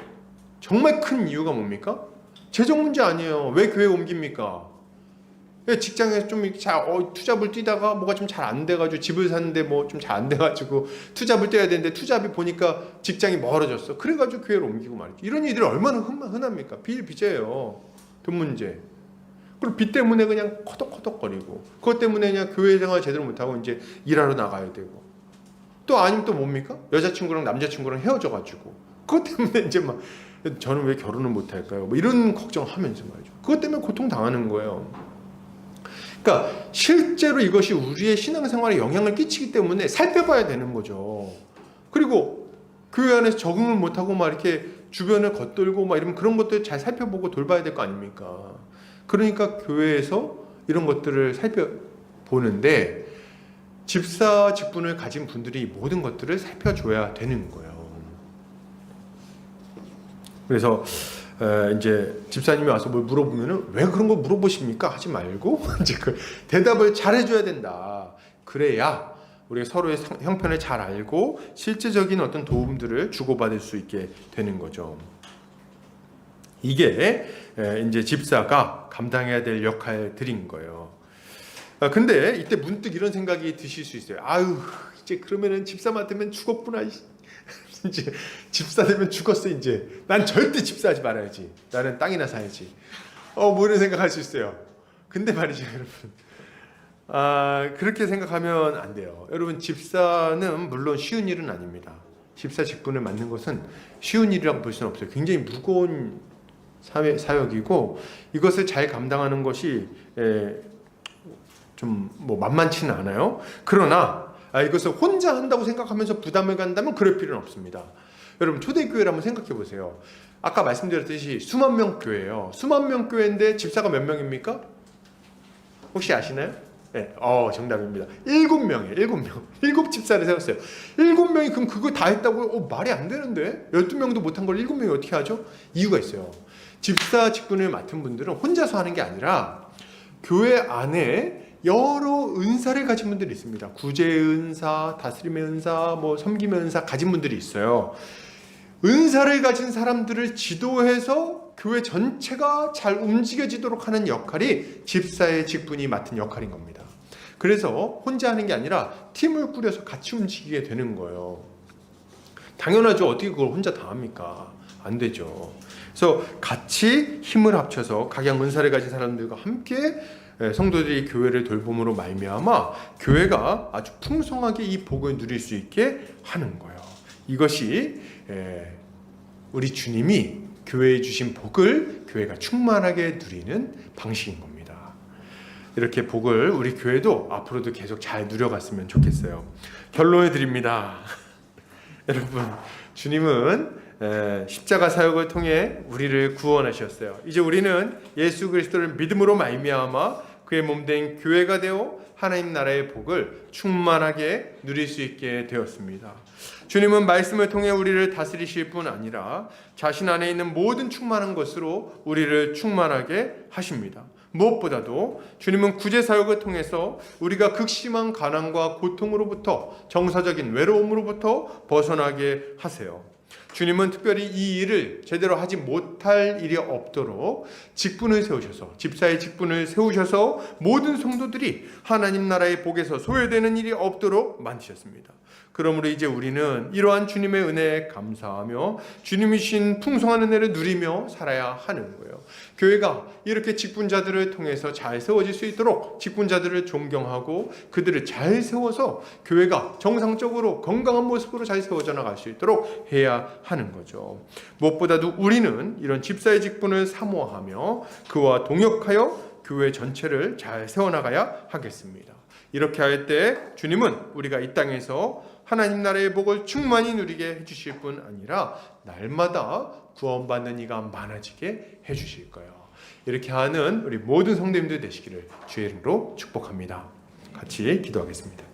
정말 큰 이유가 뭡니까? 재정 문제 아니에요. 왜 교회 옮깁니까? 직장에서 좀 투잡을 뛰다가 뭐가 좀 잘 안 돼가지고, 집을 샀는데 뭐 좀 잘 안 돼가지고 투잡을 뛰어야 되는데 투잡이 보니까 직장이 멀어졌어. 그래가지고 교회를 옮기고 말이죠. 이런 일들이 얼마나 흔합니까? 빚이에요. 돈 문제. 그리고 빚 때문에 그냥 커덕커덕거리고, 그것 때문에 그냥 교회 생활 제대로 못하고 이제 일하러 나가야 되고, 또 아니면 또 뭡니까? 여자친구랑 남자친구랑 헤어져가지고 그것 때문에 이제 막 저는 왜 결혼을 못할까요? 뭐 이런 걱정하면서 말이죠. 그것 때문에 고통 당하는 거예요. 그러니까 실제로 이것이 우리의 신앙생활에 영향을 끼치기 때문에 살펴봐야 되는 거죠. 그리고 교회 안에서 적응을 못하고 막 이렇게 주변을 겉돌고 막 이러면 그런 것들 잘 살펴보고 돌봐야 될 거 아닙니까? 그러니까 교회에서 이런 것들을 살펴보는데 집사 직분을 가진 분들이 모든 것들을 살펴줘야 되는 거예요. 그래서 이제 집사님이 와서 뭘 물어보면은 왜 그런 거 물어보십니까? 하지 말고 이제 그 대답을 잘 해줘야 된다. 그래야 우리가 서로의 형편을 잘 알고 실제적인 어떤 도움들을 주고받을 수 있게 되는 거죠. 이게 이제 집사가 감당해야 될 역할들인 거예요. 근데 이때 문득 이런 생각이 드실 수 있어요. 아유, 이제 그러면은 집사 맡으면 죽었구나. 이제 집사 되면 죽었어. 이제 난 절대 집사하지 말아야지. 나는 땅이나 사야지. 뭐 이런 생각할 수 있어요. 근데 말이죠, 여러분. 그렇게 생각하면 안 돼요. 여러분, 집사는 물론 쉬운 일은 아닙니다. 집사 직분을 맡는 것은 쉬운 일이라고 볼 수는 없어요. 굉장히 무거운 사역이고, 이것을 잘 감당하는 것이 좀 뭐 만만치는 않아요. 그러나 이것을 혼자 한다고 생각하면서 부담을 간다면 그럴 필요는 없습니다. 여러분, 초대교회를 한번 생각해 보세요. 아까 말씀드렸듯이 수만 명 교회예요. 수만 명 교회인데 집사가 몇 명입니까? 혹시 아시나요? 네, 정답입니다. 7명이에요. 7명. 7집사를 세웠어요. 7명이 그럼 그거 다 했다고? 말이 안 되는데? 12명도 못한 걸 7명이 어떻게 하죠? 이유가 있어요. 집사 직분을 맡은 분들은 혼자서 하는 게 아니라 교회 안에 여러 은사를 가진 분들이 있습니다. 구제의 은사, 다스림의 은사, 뭐 섬김의 은사 가진 분들이 있어요. 은사를 가진 사람들을 지도해서 교회 전체가 잘 움직여지도록 하는 역할이 집사의 직분이 맡은 역할인 겁니다. 그래서 혼자 하는 게 아니라 팀을 꾸려서 같이 움직이게 되는 거예요. 당연하죠. 어떻게 그걸 혼자 다 합니까? 안 되죠. 그래서 같이 힘을 합쳐서 각양 은사를 가진 사람들과 함께 성도들이 교회를 돌봄으로 말미암아 교회가 아주 풍성하게 이 복을 누릴 수 있게 하는 거예요. 이것이 우리 주님이 교회에 주신 복을 교회가 충만하게 누리는 방식인 겁니다. 이렇게 복을 우리 교회도 앞으로도 계속 잘 누려갔으면 좋겠어요. 결론을 드립니다. 여러분, 주님은 십자가 사역을 통해 우리를 구원하셨어요. 이제 우리는 예수 그리스도를 믿음으로 말미암아 그의 몸된 교회가 되어 하나님 나라의 복을 충만하게 누릴 수 있게 되었습니다. 주님은 말씀을 통해 우리를 다스리실 뿐 아니라 자신 안에 있는 모든 충만한 것으로 우리를 충만하게 하십니다. 무엇보다도 주님은 구제 사역을 통해서 우리가 극심한 가난과 고통으로부터, 정서적인 외로움으로부터 벗어나게 하세요. 주님은 특별히 이 일을 제대로 하지 못할 일이 없도록 직분을 세우셔서, 집사의 직분을 세우셔서 모든 성도들이 하나님 나라의 복에서 소외되는 일이 없도록 만드셨습니다. 그러므로 이제 우리는 이러한 주님의 은혜에 감사하며 주님이 주신 풍성한 은혜를 누리며 살아야 하는 거예요. 교회가 이렇게 직분자들을 통해서 잘 세워질 수 있도록 직분자들을 존경하고 그들을 잘 세워서 교회가 정상적으로 건강한 모습으로 잘 세워져 나갈 수 있도록 해야 하는 거죠. 무엇보다도 우리는 이런 집사의 직분을 사모하며 그와 동역하여 교회 전체를 잘 세워나가야 하겠습니다. 이렇게 할 때 주님은 우리가 이 땅에서 하나님 나라의 복을 충만히 누리게 해주실 뿐 아니라 날마다 구원받는 이가 많아지게 해주실 거예요. 이렇게 하는 우리 모든 성도님들 되시기를 주의 이름으로 축복합니다. 같이 기도하겠습니다.